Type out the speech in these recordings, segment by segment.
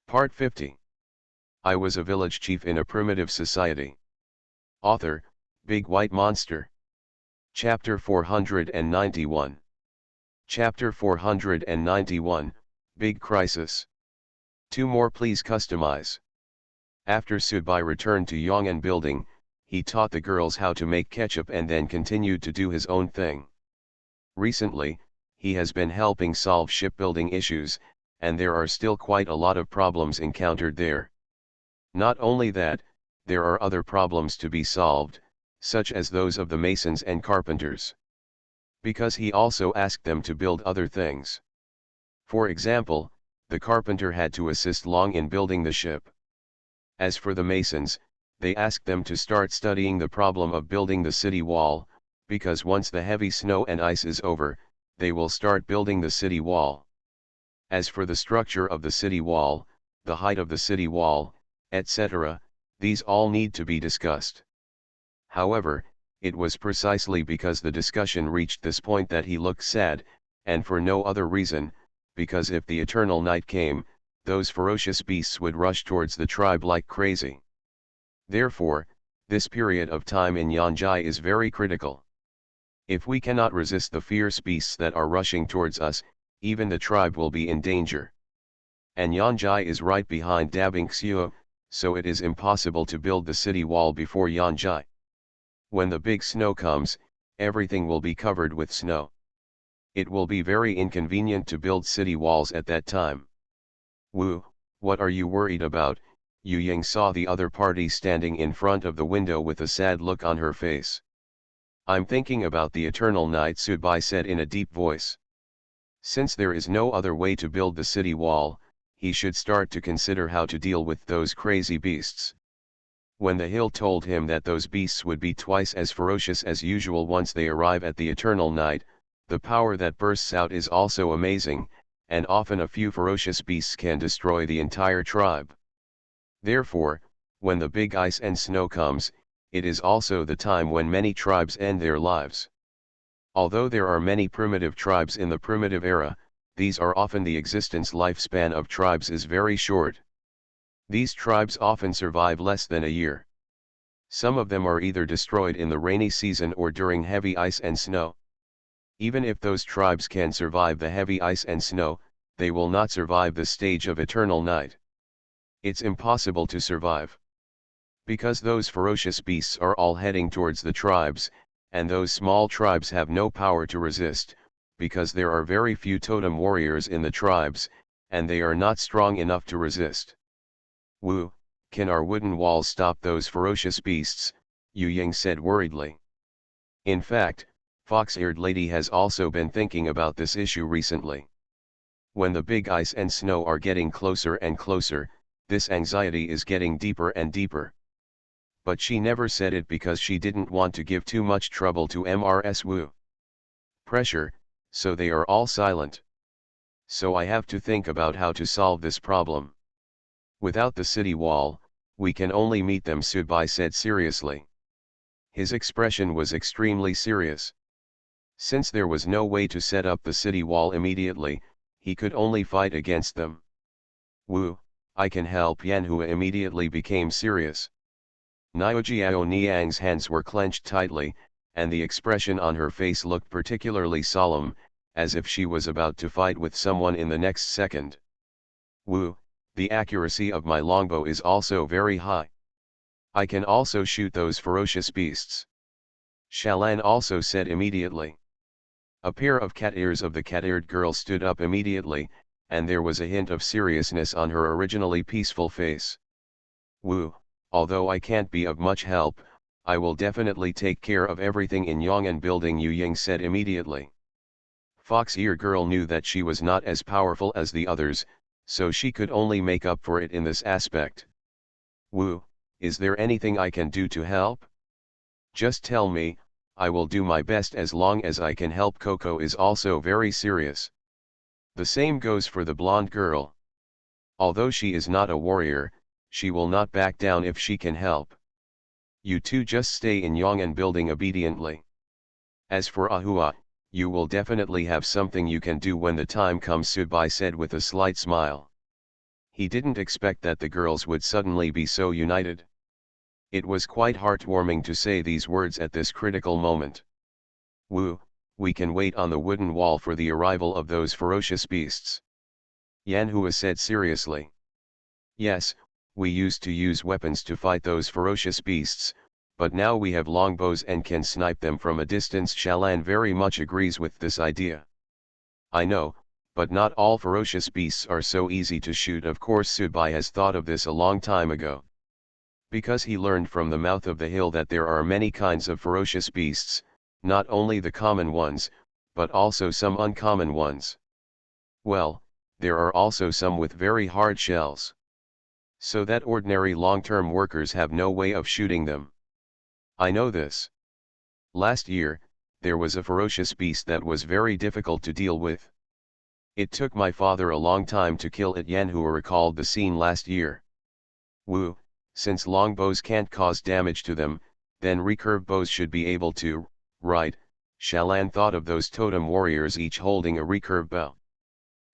Part 50. I was a village chief in a primitive society. Author, Big White Monster. Chapter 491. Chapter 491, Big Crisis. 2 more please customize. After Subai returned to Yong'an building, he taught the girls how to make ketchup and then continued to do his own thing. Recently, he has been helping solve shipbuilding issues, and there are still quite a lot of problems encountered there. Not only that, there are other problems to be solved, such as those of the masons and carpenters. Because he also asked them to build other things. For example, the carpenter had to assist Long in building the ship. As for the masons, they asked them to start studying the problem of building the city wall, because once the heavy snow and ice is over, they will start building the city wall. As for the structure of the city wall, the height of the city wall, etc., these all need to be discussed. However, it was precisely because the discussion reached this point that he looked sad, and for no other reason, because if the eternal night came, those ferocious beasts would rush towards the tribe like crazy. Therefore, this period of time in Yanjai is very critical. If we cannot resist the fierce beasts that are rushing towards us, even the tribe will be in danger. And Yanjai is right behind Dabing Xiu, so it is impossible to build the city wall before Yanjai. When the big snow comes, everything will be covered with snow. It will be very inconvenient to build city walls at that time. Wu, what are you worried about? Yu Ying saw the other party standing in front of the window with a sad look on her face. I'm thinking about the eternal night, Subai said in a deep voice. Since there is no other way to build the city wall, he should start to consider how to deal with those crazy beasts. When the hill told him that those beasts would be twice as ferocious as usual once they arrive at the eternal night, the power that bursts out is also amazing, and often a few ferocious beasts can destroy the entire tribe. Therefore, when the big ice and snow comes, it is also the time when many tribes end their lives. Although there are many primitive tribes in the primitive era, these are often the existence lifespan of tribes is very short. These tribes often survive less than a year. Some of them are either destroyed in the rainy season or during heavy ice and snow. Even if those tribes can survive the heavy ice and snow, they will not survive the stage of eternal night. It's impossible to survive. Because those ferocious beasts are all heading towards the tribes, and those small tribes have no power to resist, because there are very few totem warriors in the tribes, and they are not strong enough to resist. Wu, can our wooden walls stop those ferocious beasts? Yu Ying said worriedly. In fact, Fox-eared Lady has also been thinking about this issue recently. When the big ice and snow are getting closer and closer, this anxiety is getting deeper and deeper. But she never said it because she didn't want to give too much trouble to Mrs. Wu. Pressure, so they are all silent. So I have to think about how to solve this problem. Without the city wall, we can only meet them, Subai said seriously. His expression was extremely serious. Since there was no way to set up the city wall immediately, he could only fight against them. Wu, I can help. Yanhua immediately became serious. Niujiao Niang's hands were clenched tightly, and the expression on her face looked particularly solemn, as if she was about to fight with someone in the next second. Wu, the accuracy of my longbow is also very high. I can also shoot those ferocious beasts. Shalan also said immediately. A pair of cat ears of the cat-eared girl stood up immediately, and there was a hint of seriousness on her originally peaceful face. Wu, although I can't be of much help, I will definitely take care of everything in Yong'an building, Yu Ying said immediately. Fox-ear girl knew that she was not as powerful as the others, so she could only make up for it in this aspect. Wu, is there anything I can do to help? Just tell me, I will do my best as long as I can help. Coco is also very serious. The same goes for the blonde girl. Although she is not a warrior, she will not back down if she can help. You two just stay in Yong'an building obediently. As for Ahua, you will definitely have something you can do when the time comes, Subai said with a slight smile. He didn't expect that the girls would suddenly be so united. It was quite heartwarming to say these words at this critical moment. Wu, we can wait on the wooden wall for the arrival of those ferocious beasts. Yan Hua said seriously. Yes, we used to use weapons to fight those ferocious beasts, but now we have longbows and can snipe them from a distance. Shalan very much agrees with this idea. I know, but not all ferocious beasts are so easy to shoot. Of course Subai has thought of this a long time ago. Because he learned from the mouth of the hill that there are many kinds of ferocious beasts, not only the common ones, but also some uncommon ones. Well, there are also some with very hard shells. So that ordinary long-term workers have no way of shooting them. I know this. Last year, there was a ferocious beast that was very difficult to deal with. It took my father a long time to kill it. Yan Hua recalled the scene last year. Wu, since longbows can't cause damage to them, then recurve bows should be able to, right? Shalan thought of those totem warriors each holding a recurve bow.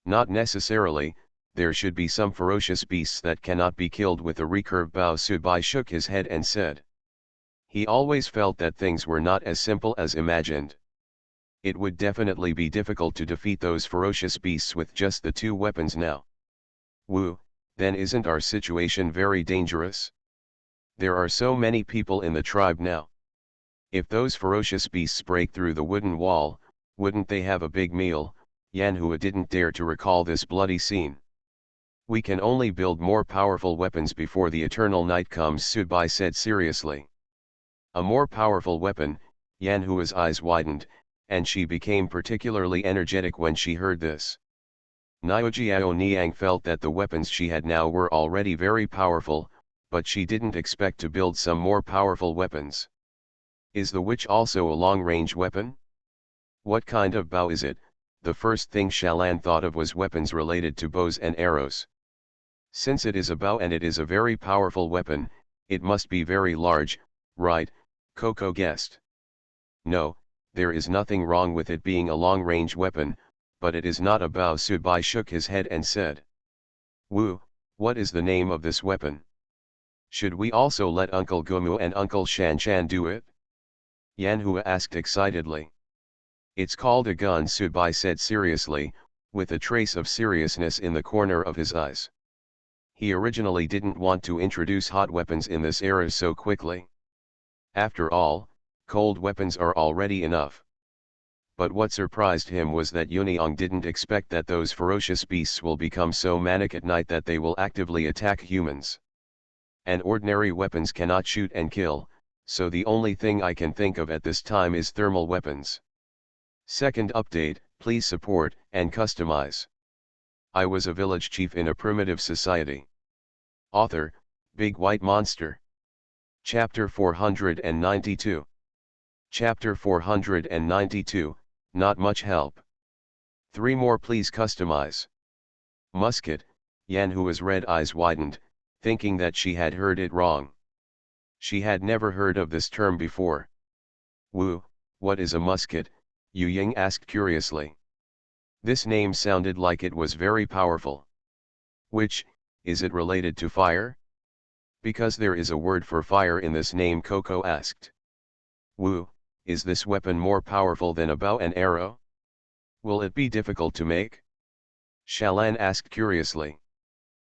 Not necessarily, there should be some ferocious beasts that cannot be killed with a recurve bow. Subai shook his head and said. He always felt that things were not as simple as imagined. It would definitely be difficult to defeat those ferocious beasts with just the two weapons now. Wu, then isn't our situation very dangerous? There are so many people in the tribe now. If those ferocious beasts break through the wooden wall, wouldn't they have a big meal? Yan Hua didn't dare to recall this bloody scene. We can only build more powerful weapons before the eternal night comes, Subai said seriously. A more powerful weapon. Yan Hua's eyes widened, and she became particularly energetic when she heard this. Niujiao Niang felt that the weapons she had now were already very powerful, but she didn't expect to build some more powerful weapons. Is the witch also a long-range weapon? What kind of bow is it? The first thing Shalan thought of was weapons related to bows and arrows. Since it is a bow and it is a very powerful weapon, it must be very large, right? Coco guessed. No, there is nothing wrong with it being a long-range weapon, but it is not a bow. Subai shook his head and said. Wu, what is the name of this weapon? Should we also let Uncle Gumu and Uncle Shanshan do it? Yan Hua asked excitedly. It's called a gun, Subai said seriously, with a trace of seriousness in the corner of his eyes. He originally didn't want to introduce hot weapons in this era so quickly. After all, cold weapons are already enough. But what surprised him was that Yuniang didn't expect that those ferocious beasts will become so manic at night that they will actively attack humans. And ordinary weapons cannot shoot and kill, so the only thing I can think of at this time is thermal weapons. Second update, please support and customize. I was a village chief in a primitive society. Author, Big White Monster. Chapter 492. Chapter 492, not much help. 3 more please customize. Musket. Yan Hua's red eyes widened, thinking that she had heard it wrong. She had never heard of this term before. Wu, what is a musket? Yu Ying asked curiously. This name sounded like it was very powerful. Which, is it related to fire? Because there is a word for fire in this name, Coco asked. Wu, is this weapon more powerful than a bow and arrow? Will it be difficult to make? Shalan asked curiously.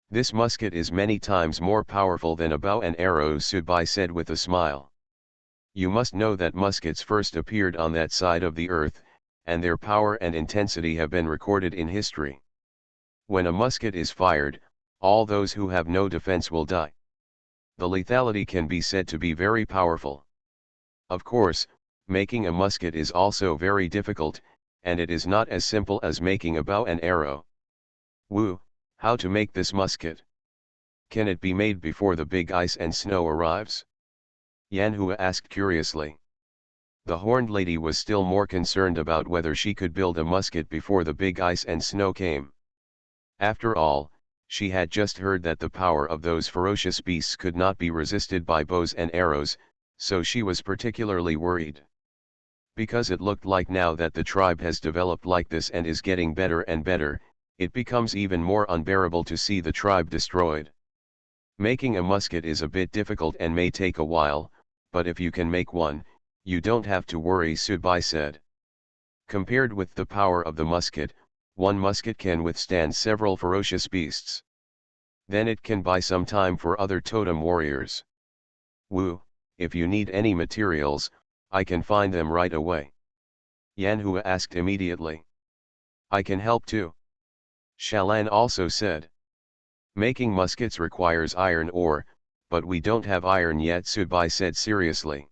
This musket is many times more powerful than a bow and arrow, Subai said with a smile. You must know that muskets first appeared on that side of the earth, and their power and intensity have been recorded in history. When a musket is fired, all those who have no defense will die. The lethality can be said to be very powerful. Of course, making a musket is also very difficult, and it is not as simple as making a bow and arrow. Wu, how to make this musket? Can it be made before the big ice and snow arrives? Yan Hua asked curiously. The horned lady was still more concerned about whether she could build a musket before the big ice and snow came. After all, she had just heard that the power of those ferocious beasts could not be resisted by bows and arrows, so she was particularly worried. Because it looked like now that the tribe has developed like this and is getting better and better, it becomes even more unbearable to see the tribe destroyed. Making a musket is a bit difficult and may take a while, but if you can make one, you don't have to worry, Subai said. Compared with the power of the musket, one musket can withstand several ferocious beasts. Then it can buy some time for other totem warriors. Wu, if you need any materials, I can find them right away. Yanhua asked immediately. I can help too. Shalan also said. Making muskets requires iron ore, but we don't have iron yet, Subai said seriously.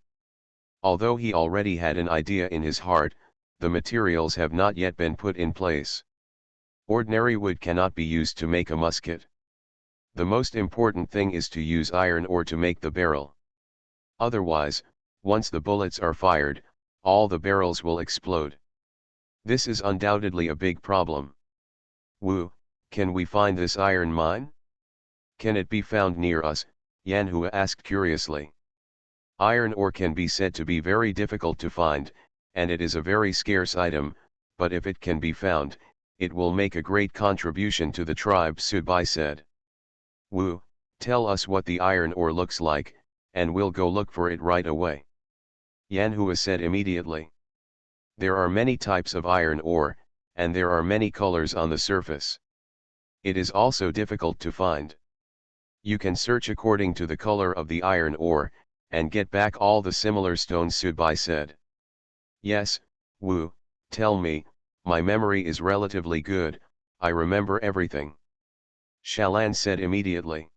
Although he already had an idea in his heart, the materials have not yet been put in place. Ordinary wood cannot be used to make a musket. The most important thing is to use iron ore to make the barrel. Otherwise, once the bullets are fired, all the barrels will explode. This is undoubtedly a big problem. Wu, can we find this iron mine? Can it be found near us? Yanhua asked curiously. Iron ore can be said to be very difficult to find, and it is a very scarce item, but if it can be found, it will make a great contribution to the tribe, Subai said. Wu, tell us what the iron ore looks like, and we'll go look for it right away. Yanhua said immediately. There are many types of iron ore, and there are many colors on the surface. It is also difficult to find. You can search according to the color of the iron ore, and get back all the similar stones, Subai said. Yes, Wu, tell me, my memory is relatively good, I remember everything. Shalan said immediately.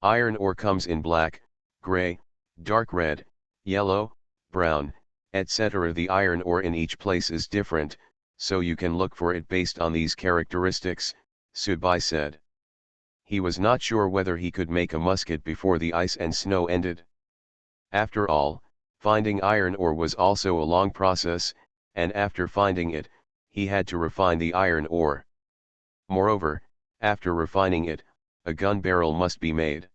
Iron ore comes in black, gray, dark red, yellow, brown, etc. The iron ore in each place is different, so you can look for it based on these characteristics, Subai said. He was not sure whether he could make a musket before the ice and snow ended. After all, finding iron ore was also a long process, and after finding it, he had to refine the iron ore. Moreover, after refining it, a gun barrel must be made.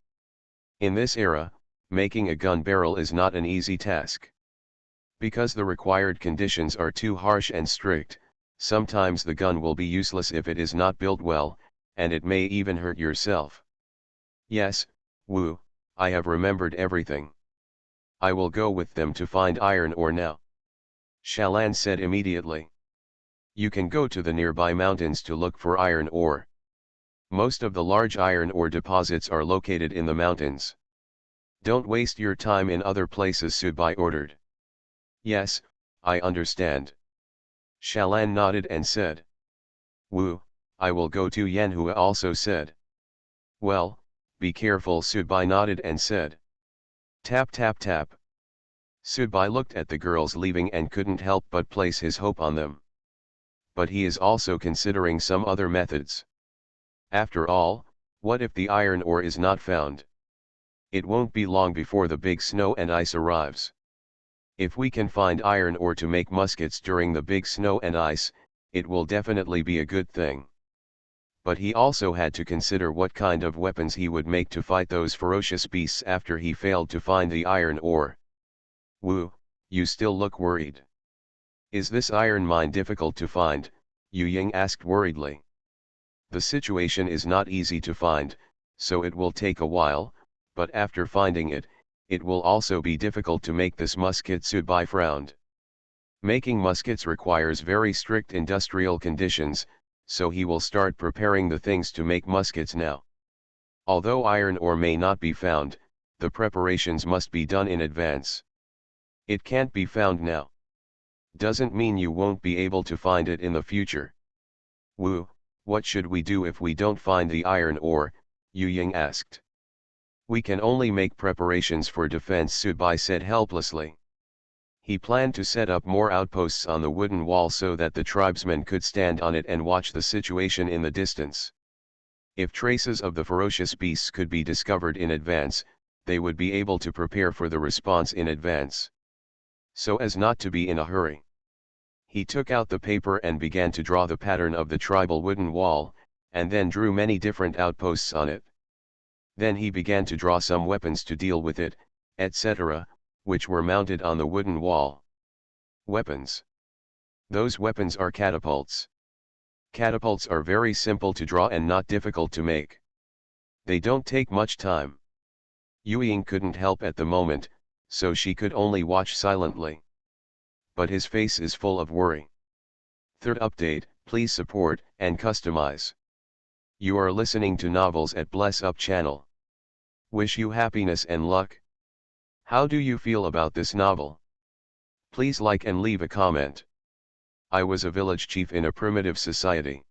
In this era, making a gun barrel is not an easy task. Because the required conditions are too harsh and strict, sometimes the gun will be useless if it is not built well, and it may even hurt yourself. Yes, Wu, I have remembered everything. I will go with them to find iron ore now. Shalan said immediately. You can go to the nearby mountains to look for iron ore. Most of the large iron ore deposits are located in the mountains. Don't waste your time in other places, Subai ordered. Yes, I understand. Shalan nodded and said. Wu, I will go too, Yanhua also said. Well, be careful, Subai nodded and said. Tap tap tap. Subai looked at the girls leaving and couldn't help but place his hope on them. But he is also considering some other methods. After all, what if the iron ore is not found? It won't be long before the big snow and ice arrives. If we can find iron ore to make muskets during the big snow and ice, it will definitely be a good thing. But he also had to consider what kind of weapons he would make to fight those ferocious beasts after he failed to find the iron ore. Wu, you still look worried. Is this iron mine difficult to find? Yu Ying asked worriedly. The situation is not easy to find, so it will take a while, but after finding it, it will also be difficult to make this musket, Subai frowned. Making muskets requires very strict industrial conditions, so he will start preparing the things to make muskets now. Although iron ore may not be found, the preparations must be done in advance. It can't be found now. Doesn't mean you won't be able to find it in the future. Wu, what should we do if we don't find the iron ore? Yu Ying asked. We can only make preparations for defense, Subai said helplessly. He planned to set up more outposts on the wooden wall so that the tribesmen could stand on it and watch the situation in the distance. If traces of the ferocious beasts could be discovered in advance, they would be able to prepare for the response in advance. So as not to be in a hurry. He took out the paper and began to draw the pattern of the tribal wooden wall, and then drew many different outposts on it. Then he began to draw some weapons to deal with it, etc., which were mounted on the wooden wall. Weapons. Those weapons are catapults. Catapults are very simple to draw and not difficult to make. They don't take much time. Yuying couldn't help at the moment, so she could only watch silently. But his face is full of worry. Third update, please support and customize. You are listening to Novels at Bless Up channel. Wish you happiness and luck. How do you feel about this novel? Please like and leave a comment. I was a village chief in a primitive society.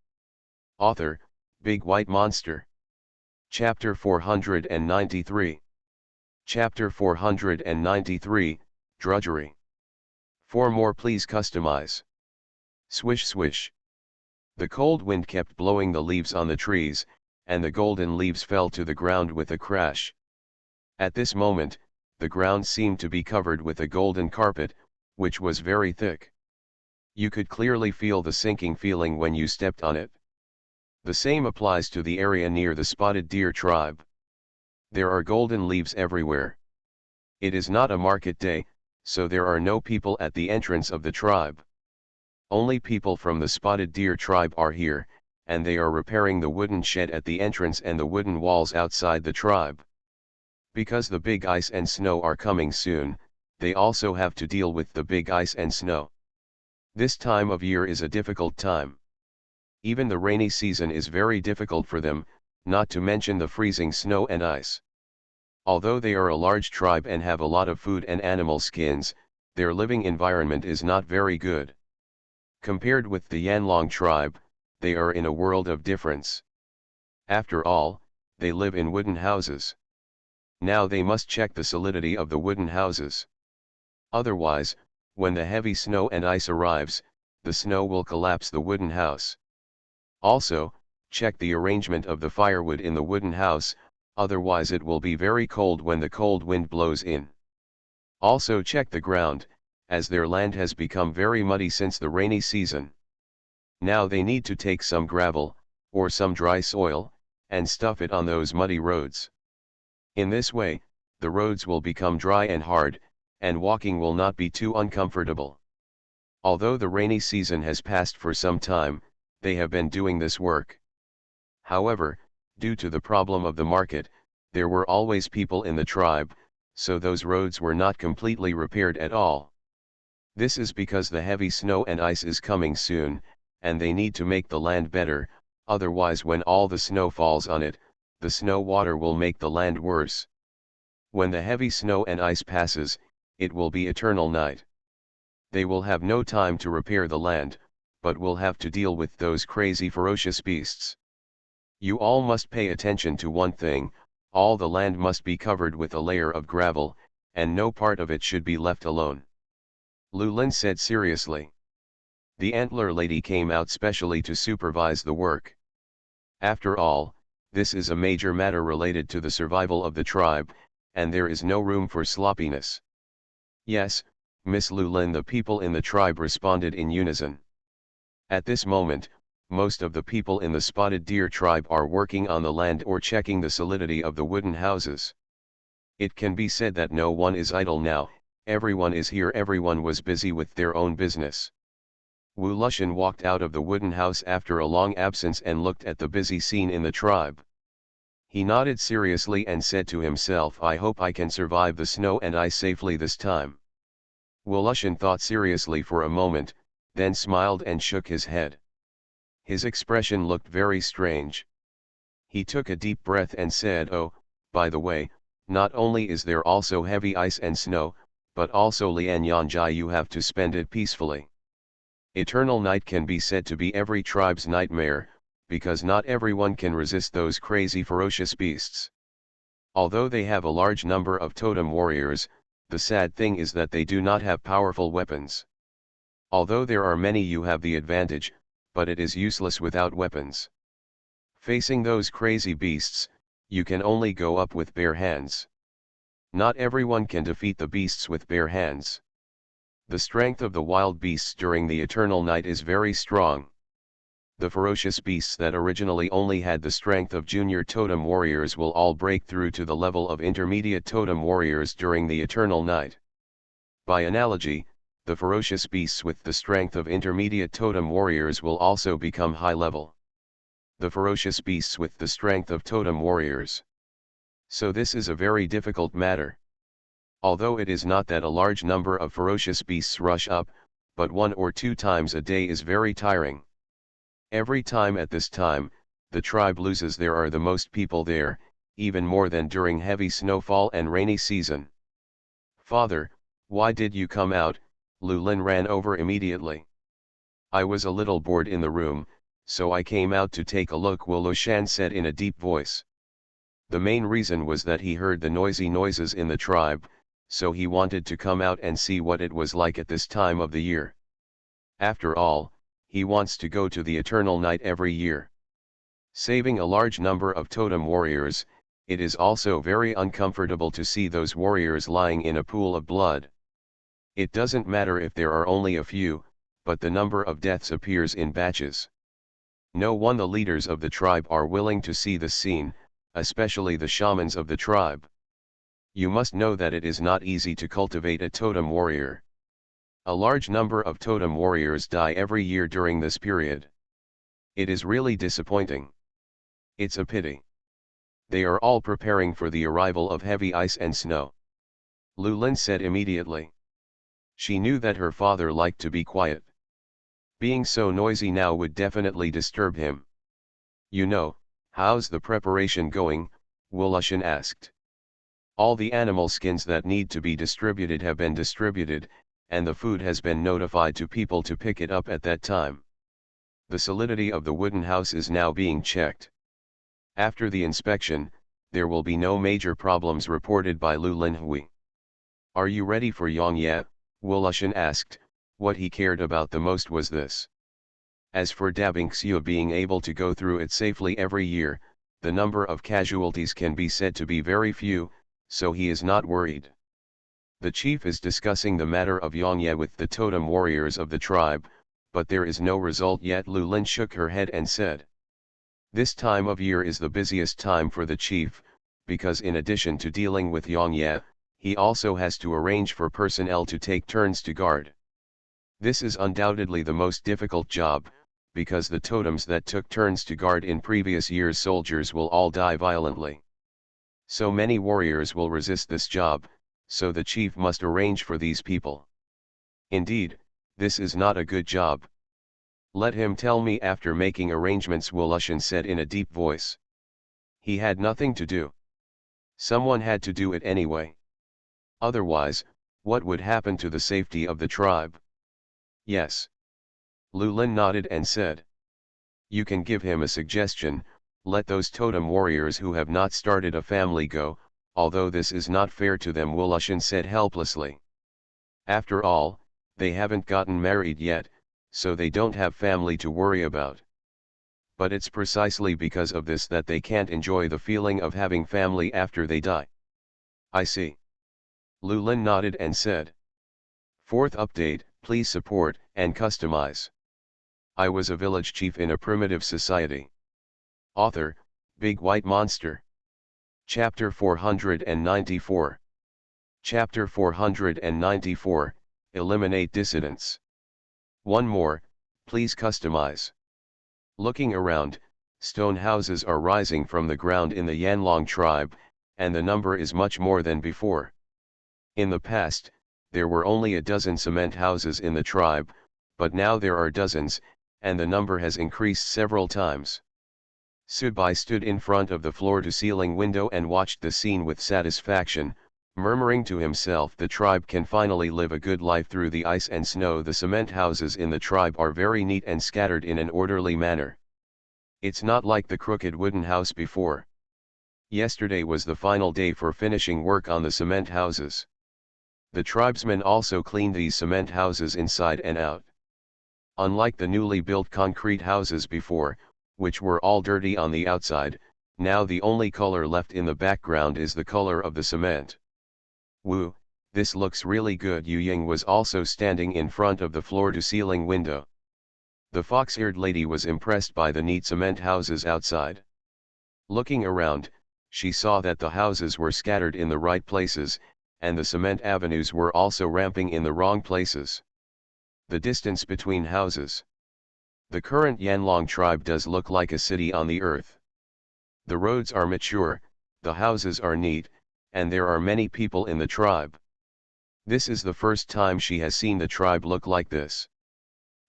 Author, Big White Monster. Chapter 493. Chapter 493, Drudgery. 4 more please customize. Swish swish. The cold wind kept blowing the leaves on the trees, and the golden leaves fell to the ground with a crash. At this moment, the ground seemed to be covered with a golden carpet, which was very thick. You could clearly feel the sinking feeling when you stepped on it. The same applies to the area near the spotted deer tribe. There are golden leaves everywhere. It is not a market day, so there are no people at the entrance of the tribe. Only people from the spotted deer tribe are here, and they are repairing the wooden shed at the entrance and the wooden walls outside the tribe. Because the big ice and snow are coming soon, they also have to deal with the big ice and snow. This time of year is a difficult time. Even the rainy season is very difficult for them, not to mention the freezing snow and ice. Although they are a large tribe and have a lot of food and animal skins, their living environment is not very good. Compared with the Yanlong tribe, they are in a world of difference. After all, they live in wooden houses. Now they must check the solidity of the wooden houses. Otherwise, when the heavy snow and ice arrives, the snow will collapse the wooden house. Also, check the arrangement of the firewood in the wooden house, otherwise it will be very cold when the cold wind blows in. Also check the ground, as their land has become very muddy since the rainy season. Now they need to take some gravel, or some dry soil, and stuff it on those muddy roads. In this way, the roads will become dry and hard, and walking will not be too uncomfortable. Although the rainy season has passed for some time, they have been doing this work. However, due to the problem of the market, there were always people in the tribe, so those roads were not completely repaired at all. This is because the heavy snow and ice is coming soon, and they need to make the land better, otherwise when all the snow falls on it, the snow water will make the land worse. When the heavy snow and ice passes, it will be eternal night. They will have no time to repair the land, but will have to deal with those crazy ferocious beasts. You all must pay attention to one thing, all the land must be covered with a layer of gravel, and no part of it should be left alone. Lu Lin said seriously. The antler lady came out specially to supervise the work. After all, this is a major matter related to the survival of the tribe, and there is no room for sloppiness. Yes, Miss Lu Lin, the people in the tribe responded in unison. At this moment, most of the people in the spotted deer tribe are working on the land or checking the solidity of the wooden houses. It can be said that no one is idle now, everyone is here, everyone was busy with their own business. Wu Lushan walked out of the wooden house after a long absence and looked at the busy scene in the tribe. He nodded seriously and said to himself, I hope I can survive the snow and ice safely this time. Wu Lushan thought seriously for a moment, then smiled and shook his head. His expression looked very strange. He took a deep breath and said, oh, by the way, not only is there also heavy ice and snow, but also Lian Yanjai, you have to spend it peacefully. Eternal night can be said to be every tribe's nightmare, because not everyone can resist those crazy ferocious beasts. Although they have a large number of totem warriors, the sad thing is that they do not have powerful weapons. Although there are many, you have the advantage, but it is useless without weapons. Facing those crazy beasts, you can only go up with bare hands. Not everyone can defeat the beasts with bare hands. The strength of the wild beasts during the eternal night is very strong. The ferocious beasts that originally only had the strength of junior totem warriors will all break through to the level of intermediate totem warriors during the eternal night. By analogy, the ferocious beasts with the strength of intermediate totem warriors will also become high level. The ferocious beasts with the strength of totem warriors. So this is a very difficult matter. Although it is not that a large number of ferocious beasts rush up, but 1 or 2 times a day is very tiring. Every time at this time, the tribe loses there are the most people there, even more than during heavy snowfall and rainy season. Father, why did you come out? Lulin ran over immediately. I was a little bored in the room, so I came out to take a look, Woloshan said in a deep voice. The main reason was that he heard the noisy noises in the tribe, so he wanted to come out and see what it was like at this time of the year. After all, he wants to go to the eternal night every year. Saving a large number of totem warriors, it is also very uncomfortable to see those warriors lying in a pool of blood. It doesn't matter if there are only a few, but the number of deaths appears in batches. No one the leaders of the tribe are willing to see the scene, especially the shamans of the tribe. You must know that it is not easy to cultivate a totem warrior. A large number of totem warriors die every year during this period. It is really disappointing. It's a pity. They are all preparing for the arrival of heavy ice and snow. Lulin said immediately. She knew that her father liked to be quiet. Being so noisy now would definitely disturb him. You know, how's the preparation going? Wolushan asked. All the animal skins that need to be distributed have been distributed, and the food has been notified to people to pick it up at that time. The solidity of the wooden house is now being checked. After the inspection, there will be no major problems reported by Lulin Hui. Are you ready for Yongye? Wolushan asked. What he cared about the most was this. As for Dabing Xiu being able to go through it safely every year, the number of casualties can be said to be very few, so he is not worried. The chief is discussing the matter of Yongye with the totem warriors of the tribe, but there is no result yet. Lulin shook her head and said. This time of year is the busiest time for the chief, because in addition to dealing with Yongye, he also has to arrange for personnel to take turns to guard. This is undoubtedly the most difficult job, because the totems that took turns to guard in previous years' soldiers will all die violently. So many warriors will resist this job, so the chief must arrange for these people. Indeed, this is not a good job. Let him tell me after making arrangements, Wolushan said in a deep voice. He had nothing to do. Someone had to do it anyway. Otherwise, what would happen to the safety of the tribe? Yes. Lulin nodded and said. You can give him a suggestion, let those totem warriors who have not started a family go, although this is not fair to them, Wolushan said helplessly. After all, they haven't gotten married yet, so they don't have family to worry about. But it's precisely because of this that they can't enjoy the feeling of having family after they die. I see. Lulin nodded and said. Fourth update, please support and customize. I was a village chief in a primitive society. Author, Big White Monster. Chapter 494. Chapter 494, Eliminate Dissidents. One more, please customize. Looking around, stone houses are rising from the ground in the Yanlong tribe, and the number is much more than before. In the past, there were only a dozen cement houses in the tribe, but now there are dozens, and the number has increased several times. Subai stood in front of the floor-to-ceiling window and watched the scene with satisfaction, murmuring to himself, the tribe can finally live a good life through the ice and snow. The cement houses in the tribe are very neat and scattered in an orderly manner. It's not like the crooked wooden house before. Yesterday was the final day for finishing work on the cement houses. The tribesmen also cleaned these cement houses inside and out. Unlike the newly built concrete houses before, which were all dirty on the outside, now the only color left in the background is the color of the cement. Woo, this looks really good. Yu Ying was also standing in front of the floor-to-ceiling window. The fox-eared lady was impressed by the neat cement houses outside. Looking around, she saw that the houses were scattered in the right places, and the cement avenues were also ramping in the wrong places. The distance between houses. The current Yanlong tribe does look like a city on the earth. The roads are mature, the houses are neat, and there are many people in the tribe. This is the first time she has seen the tribe look like this.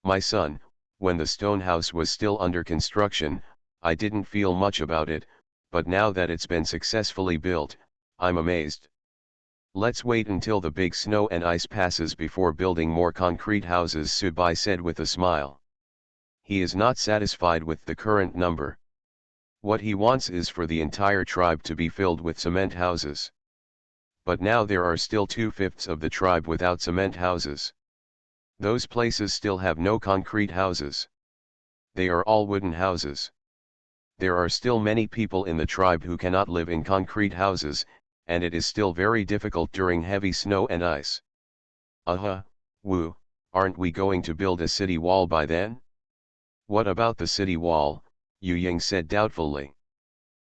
My son, when the stone house was still under construction, I didn't feel much about it, but now that it's been successfully built, I'm amazed. Let's wait until the big snow and ice passes before building more concrete houses, Subai said with a smile. He is not satisfied with the current number. What he wants is for the entire tribe to be filled with cement houses. But now there are still 2/5 of the tribe without cement houses. Those places still have no concrete houses. They are all wooden houses. There are still many people in the tribe who cannot live in concrete houses, and it is still very difficult during heavy snow and ice. Woo, aren't we going to build a city wall by then? What about the city wall? Yu Ying said doubtfully.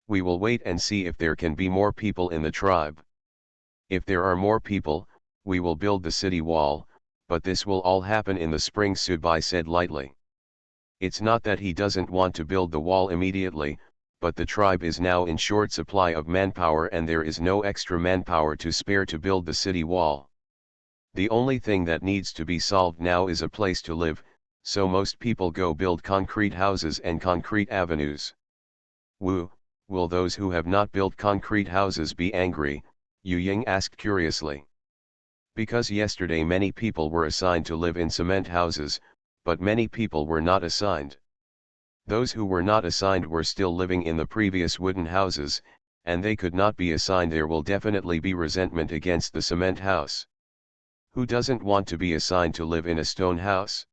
We will wait and see if there can be more people in the tribe. If there are more people, we will build the city wall, but this will all happen in the spring, Subai said lightly. It's not that he doesn't want to build the wall immediately, but the tribe is now in short supply of manpower and there is no extra manpower to spare to build the city wall. The only thing that needs to be solved now is a place to live, so most people go build concrete houses and concrete avenues. Woo, will those who have not built concrete houses be angry? Yu Ying asked curiously. Because yesterday many people were assigned to live in cement houses, but many people were not assigned. Those who were not assigned were still living in the previous wooden houses, and they could not be assigned. There will definitely be resentment against the cement house. Who doesn't want to be assigned to live in a stone house?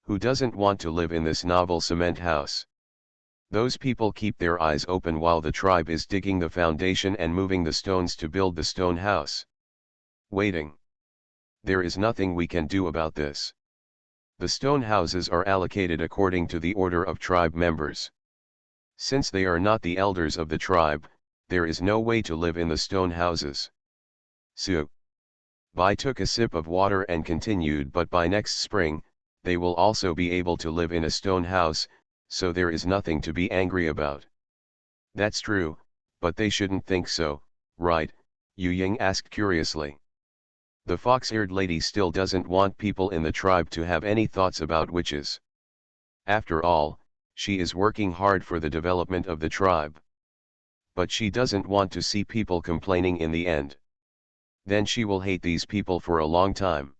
Who doesn't want to live in this novel cement house? Those people keep their eyes open while the tribe is digging the foundation and moving the stones to build the stone house. Waiting. There is nothing we can do about this. The stone houses are allocated according to the order of tribe members. Since they are not the elders of the tribe, there is no way to live in the stone houses. Bai took a sip of water and continued, but by next spring, they will also be able to live in a stone house, so there is nothing to be angry about. That's true, but they shouldn't think so, right? Yu Ying asked curiously. The fox-eared lady still doesn't want people in the tribe to have any thoughts about witches. After all, she is working hard for the development of the tribe. But she doesn't want to see people complaining in the end. Then she will hate these people for a long time.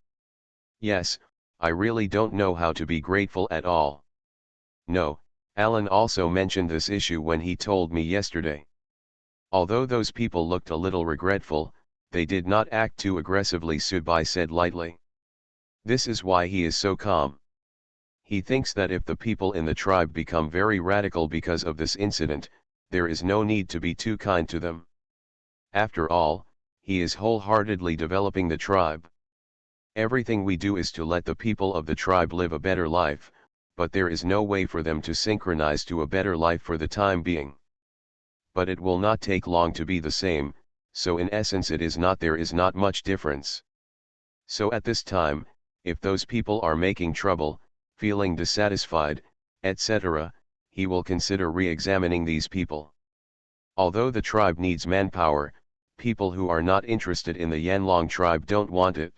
Yes, I really don't know how to be grateful at all. No, Alan also mentioned this issue when he told me yesterday. Although those people looked a little regretful, they did not act too aggressively, Subai said lightly. This is why he is so calm. He thinks that if the people in the tribe become very radical because of this incident, there is no need to be too kind to them. After all, he is wholeheartedly developing the tribe. Everything we do is to let the people of the tribe live a better life, but there is no way for them to synchronize to a better life for the time being. But it will not take long to be the same, so in essence there is not much difference. So at this time, if those people are making trouble, feeling dissatisfied, etc., he will consider re-examining these people. Although the tribe needs manpower, people who are not interested in the Yanlong tribe don't want it.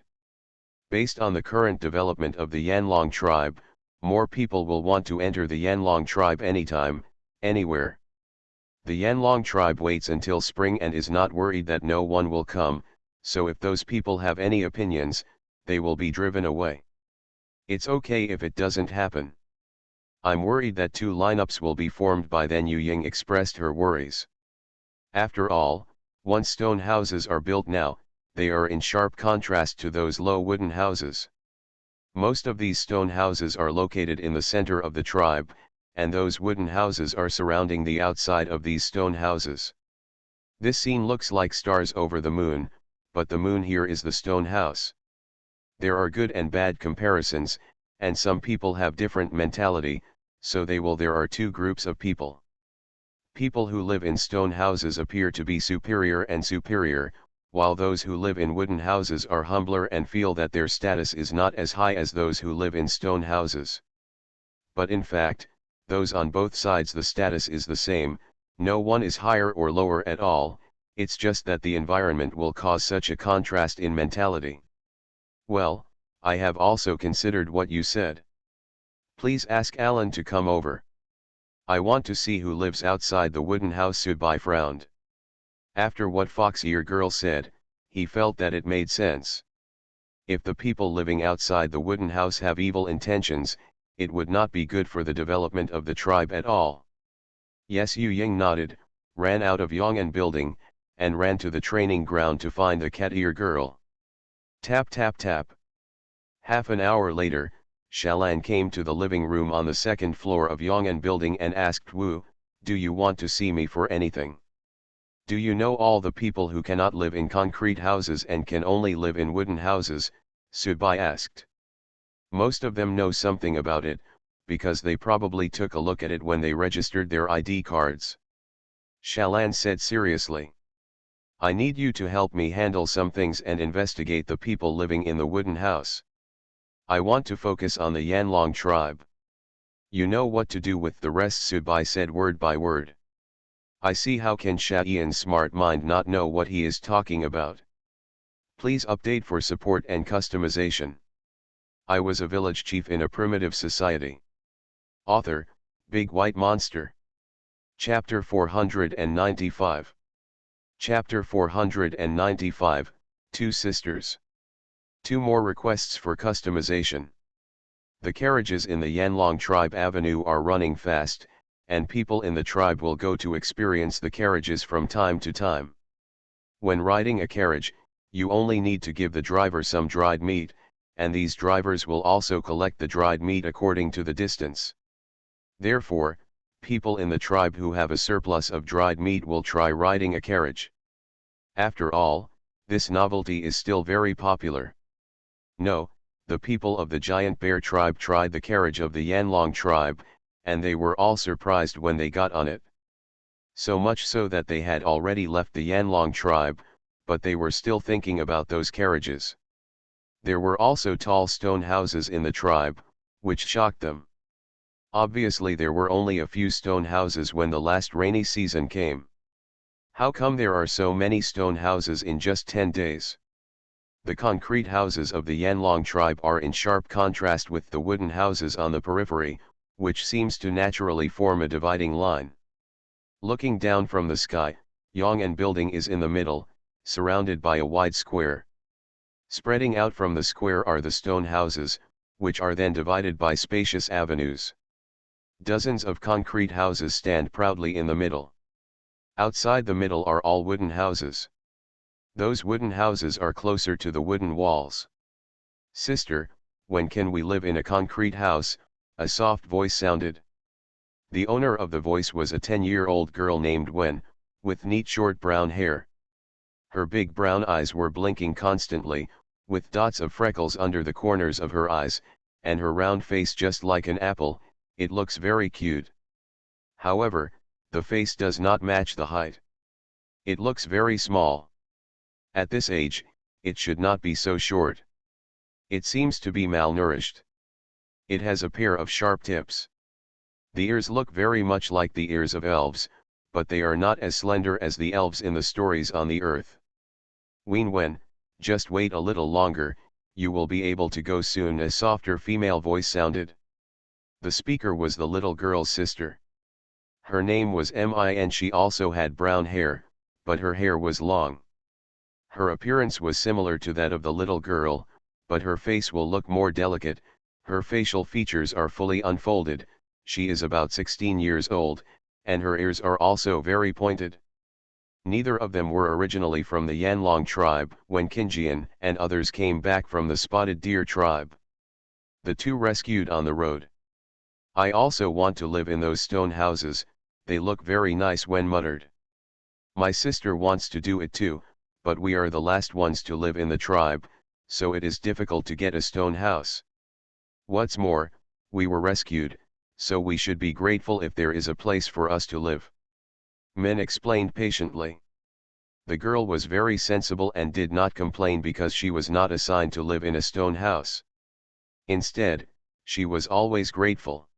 Based on the current development of the Yanlong tribe, more people will want to enter the Yanlong tribe anytime, anywhere. The Yanlong tribe waits until spring and is not worried that no one will come, so if those people have any opinions, they will be driven away. It's okay if it doesn't happen. I'm worried that 2 lineups will be formed by then, Yu Ying expressed her worries. After all, once stone houses are built now, they are in sharp contrast to those low wooden houses. Most of these stone houses are located in the center of the tribe, and those wooden houses are surrounding the outside of these stone houses. This scene looks like stars over the moon, but the moon here is the stone house. There are good and bad comparisons, and some people have different mentality, so there are 2 groups of people. People who live in stone houses appear to be superior and superior, while those who live in wooden houses are humbler and feel that their status is not as high as those who live in stone houses. But in fact, those on both sides the status is the same, no one is higher or lower at all, it's just that the environment will cause such a contrast in mentality. Well, I have also considered what you said. Please ask Alan to come over. I want to see who lives outside the wooden house. Subai frowned. After what Fox-ear Girl said, he felt that it made sense. If the people living outside the wooden house have evil intentions, it would not be good for the development of the tribe at all. Yes, Yu Ying nodded, ran out of Yong'an building, and ran to the training ground to find the cat-ear girl. Tap tap tap. Half an hour later, Shalan came to the living room on the second floor of Yong'an building and asked Wu, "Do you want to see me for anything? Do you know all the people who cannot live in concrete houses and can only live in wooden houses?" Subai asked. Most of them know something about it, because they probably took a look at it when they registered their ID cards. Shalan said seriously. I need you to help me handle some things and investigate the people living in the wooden house. I want to focus on the Yanlong tribe. You know what to do with the rest, Subai said word by word. I see how can Shaiyan's smart mind not know what he is talking about. Please update for support and customization. I was a village chief in a primitive society. Author, Big White Monster. Chapter 495. Chapter 495, Two Sisters. Two more requests for customization. The carriages in the Yanlong tribe avenue are running fast, and people in the tribe will go to experience the carriages from time to time. When riding a carriage, you only need to give the driver some dried meat, and these drivers will also collect the dried meat according to the distance. Therefore, people in the tribe who have a surplus of dried meat will try riding a carriage. After all, this novelty is still very popular. No, the people of the Giant Bear tribe tried the carriage of the Yanlong tribe, and they were all surprised when they got on it. So much so that they had already left the Yanlong tribe, but they were still thinking about those carriages. There were also tall stone houses in the tribe, which shocked them. Obviously there were only a few stone houses when the last rainy season came. How come there are so many stone houses in just 10 days? The concrete houses of the Yanlong tribe are in sharp contrast with the wooden houses on the periphery, which seems to naturally form a dividing line. Looking down from the sky, Yong'an building is in the middle, surrounded by a wide square. Spreading out from the square are the stone houses, which are then divided by spacious avenues. Dozens of concrete houses stand proudly in the middle. Outside the middle are all wooden houses. Those wooden houses are closer to the wooden walls. Sister, when can we live in a concrete house? A soft voice sounded. The owner of the voice was a 10-year-old girl named Wen, with neat short brown hair. Her big brown eyes were blinking constantly, with dots of freckles under the corners of her eyes, and her round face just like an apple. It looks very cute. However, the face does not match the height. It looks very small. At this age, it should not be so short. It seems to be malnourished. It has a pair of sharp tips. The ears look very much like the ears of elves, but they are not as slender as the elves in the stories on the earth. Wen, just wait a little longer, you will be able to go soon. A softer female voice sounded. The speaker was the little girl's sister. Her name was Min. And she also had brown hair, but her hair was long. Her appearance was similar to that of the little girl, but her face will look more delicate. Her facial features are fully unfolded. She is about 16 years old, and her ears are also very pointed. Neither of them were originally from the Yanlong tribe when Qingjian and others came back from the Spotted Deer tribe. The two rescued on the road. I also want to live in those stone houses, they look very nice. Wen muttered. My sister wants to do it too, but we are the last ones to live in the tribe, so it is difficult to get a stone house. What's more, we were rescued, so we should be grateful if there is a place for us to live. Min explained patiently. The girl was very sensible and did not complain because she was not assigned to live in a stone house. Instead, she was always grateful.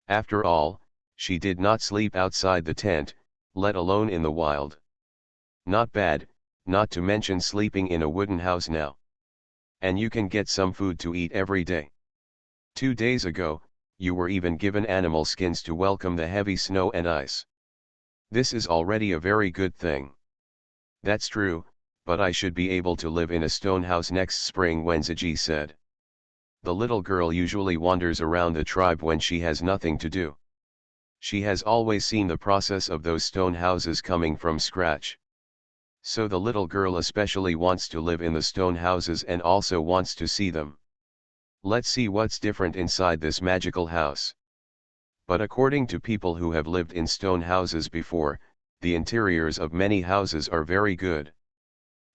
After all, she did not sleep outside the tent, let alone in the wild. Not bad, not to mention sleeping in a wooden house now. And you can get some food to eat every day. 2 days ago, you were even given animal skins to welcome the heavy snow and ice. This is already a very good thing. That's true, but I should be able to live in a stone house next spring, Wenzaji said. The little girl usually wanders around the tribe when she has nothing to do. She has always seen the process of those stone houses coming from scratch. So the little girl especially wants to live in the stone houses and also wants to see them. Let's see what's different inside this magical house. But according to people who have lived in stone houses before, the interiors of many houses are very good.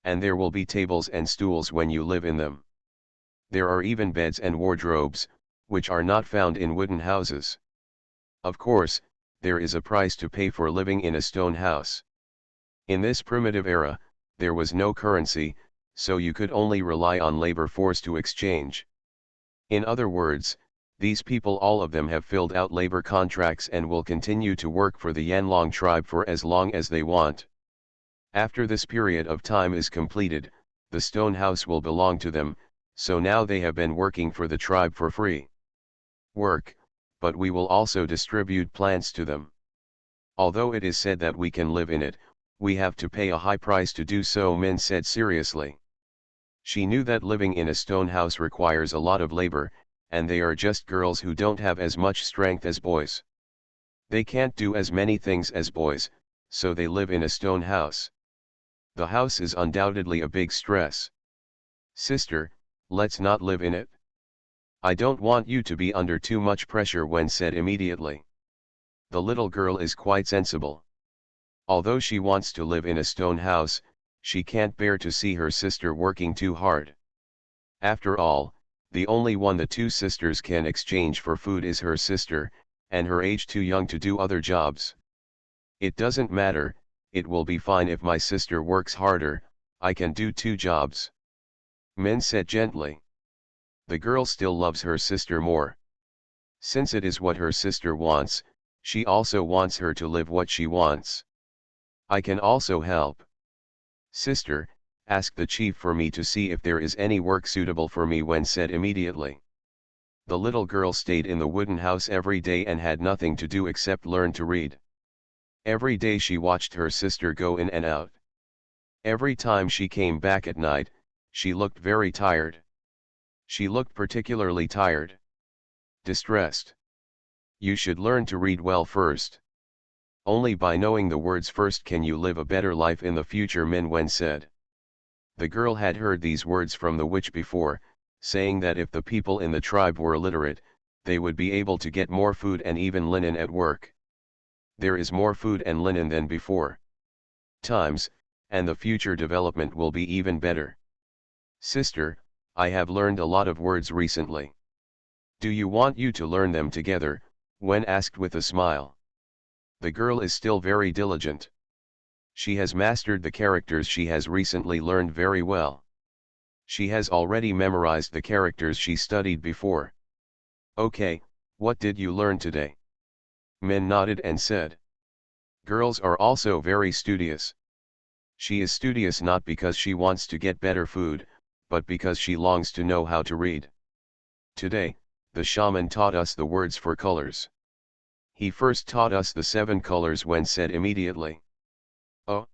And there will be tables and stools when you live in them. There are even beds and wardrobes, which are not found in wooden houses. Of course, there is a price to pay for living in a stone house. In this primitive era, there was no currency, so you could only rely on labor force to exchange. In other words, these people, all of them, have filled out labor contracts and will continue to work for the Yanlong tribe for as long as they want. After this period of time is completed, the stone house will belong to them, so now they have been working for the tribe for free. Work, but we will also distribute plants to them. Although it is said that we can live in it, we have to pay a high price to do so, Min said seriously. She knew that living in a stone house requires a lot of labor, and they are just girls who don't have as much strength as boys. They can't do as many things as boys, so they live in a stone house. The house is undoubtedly a big stress. Sister, let's not live in it. I don't want you to be under too much pressure, Wen said immediately. The little girl is quite sensible. Although she wants to live in a stone house, she can't bear to see her sister working too hard. After all, the only one the two sisters can exchange for food is her sister, and her age too young to do other jobs. It doesn't matter, it will be fine if my sister works harder, I can do 2 jobs. Min said gently. The girl still loves her sister more. Since it is what her sister wants, she also wants her to live what she wants. I can also help. Sister, ask the chief for me to see if there is any work suitable for me, Wen said immediately. The little girl stayed in the wooden house every day and had nothing to do except learn to read. Every day she watched her sister go in and out. Every time she came back at night, she looked very tired. She looked particularly tired. Distressed. You should learn to read well first. Only by knowing the words first can you live a better life in the future, Min Wen said. The girl had heard these words from the witch before, saying that if the people in the tribe were literate, they would be able to get more food and even linen at work. There is more food and linen than before times, and the future development will be even better. Sister, I have learned a lot of words recently. Do you want you to learn them together? Wen asked with a smile. The girl is still very diligent. She has mastered the characters she has recently learned very well. She has already memorized the characters she studied before. Okay, what did you learn today? Min nodded and said. Girls are also very studious. She is studious not because she wants to get better food, but because she longs to know how to read. Today, the shaman taught us the words for colors. He first taught us the 7 colors, Wen said immediately. Oh?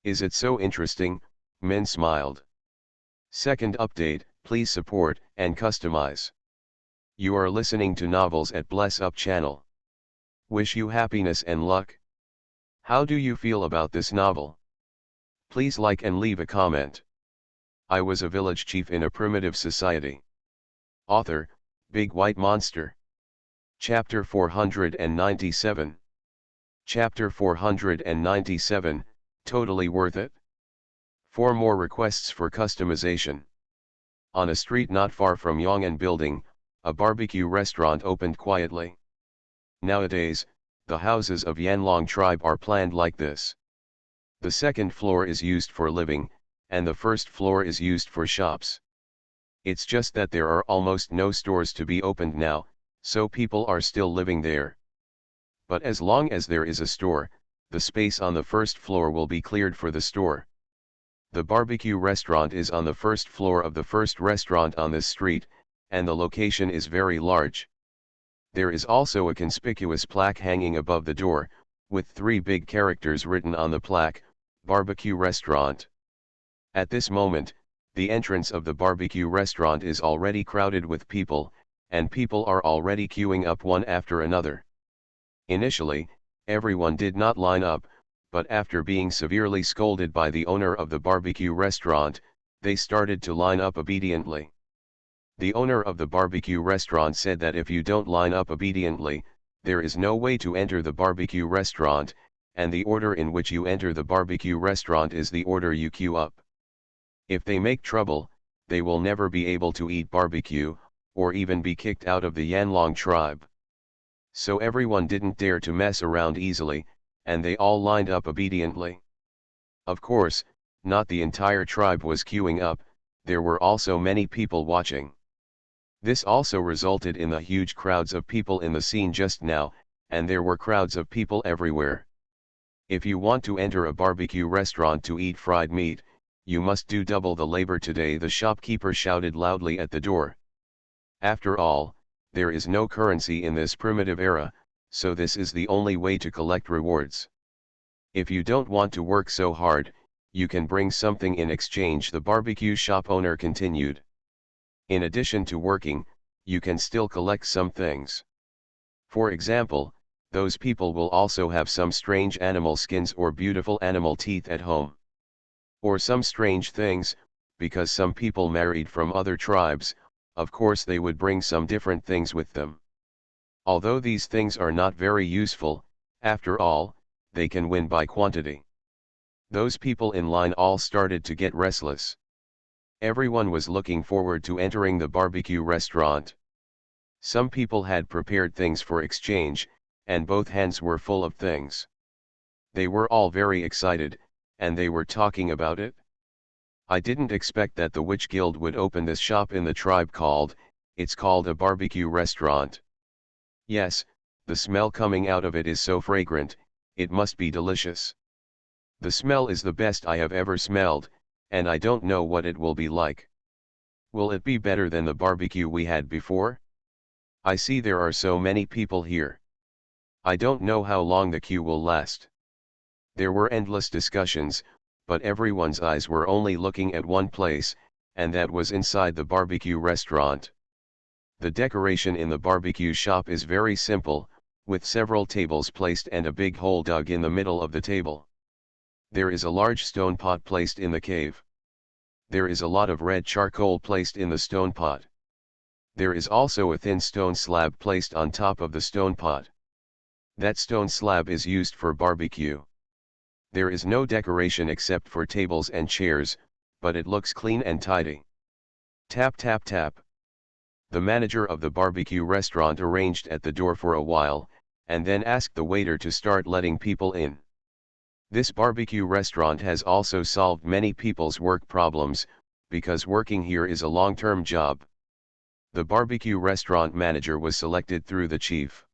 Is it so interesting? Min smiled. Second update, please support and customize. You are listening to novels at Bless Up channel. Wish you happiness and luck. How do you feel about this novel? Please like and leave a comment. I was a village chief in a primitive society. Author, Big White Monster. Chapter 497. Chapter 497, totally worth it. 4 more requests for customization. On a street not far from Yong'an Building, a barbecue restaurant opened quietly. Nowadays, the houses of Yanlong tribe are planned like this. The second floor is used for living, and the first floor is used for shops. It's just that there are almost no stores to be opened now, so people are still living there. But as long as there is a store, the space on the first floor will be cleared for the store. The barbecue restaurant is on the first floor of the first restaurant on this street, and the location is very large. There is also a conspicuous plaque hanging above the door, with 3 big characters written on the plaque, Barbecue Restaurant. At this moment, the entrance of the barbecue restaurant is already crowded with people, and people are already queuing up one after another. Initially, everyone did not line up, but after being severely scolded by the owner of the barbecue restaurant, they started to line up obediently. The owner of the barbecue restaurant said that if you don't line up obediently, there is no way to enter the barbecue restaurant, and the order in which you enter the barbecue restaurant is the order you queue up. If they make trouble, they will never be able to eat barbecue, or even be kicked out of the Yanlong tribe. So everyone didn't dare to mess around easily, and they all lined up obediently. Of course, not the entire tribe was queuing up, there were also many people watching. This also resulted in the huge crowds of people in the scene just now, and there were crowds of people everywhere. If you want to enter a barbecue restaurant to eat fried meat, you must do double the labor today, the shopkeeper shouted loudly at the door. After all, there is no currency in this primitive era, so this is the only way to collect rewards. If you don't want to work so hard, you can bring something in exchange, the barbecue shop owner continued. In addition to working, you can still collect some things. For example, those people will also have some strange animal skins or beautiful animal teeth at home. Or some strange things, because some people married from other tribes, of course they would bring some different things with them. Although these things are not very useful, after all, they can win by quantity. Those people in line all started to get restless. Everyone was looking forward to entering the barbecue restaurant. Some people had prepared things for exchange, and both hands were full of things. They were all very excited, and they were talking about it. I didn't expect that the Witch Guild would open this shop in the tribe it's called a barbecue restaurant. Yes, the smell coming out of it is so fragrant, it must be delicious. The smell is the best I have ever smelled, and I don't know what it will be like. Will it be better than the barbecue we had before? I see there are so many people here. I don't know how long the queue will last. There were endless discussions, but everyone's eyes were only looking at one place, and that was inside the barbecue restaurant. The decoration in the barbecue shop is very simple, with several tables placed and a big hole dug in the middle of the table. There is a large stone pot placed in the cave. There is a lot of red charcoal placed in the stone pot. There is also a thin stone slab placed on top of the stone pot. That stone slab is used for barbecue. There is no decoration except for tables and chairs, but it looks clean and tidy. Tap tap tap. The manager of the barbecue restaurant arranged at the door for a while, and then asked the waiter to start letting people in. This barbecue restaurant has also solved many people's work problems, because working here is a long-term job. The barbecue restaurant manager was selected through the chief.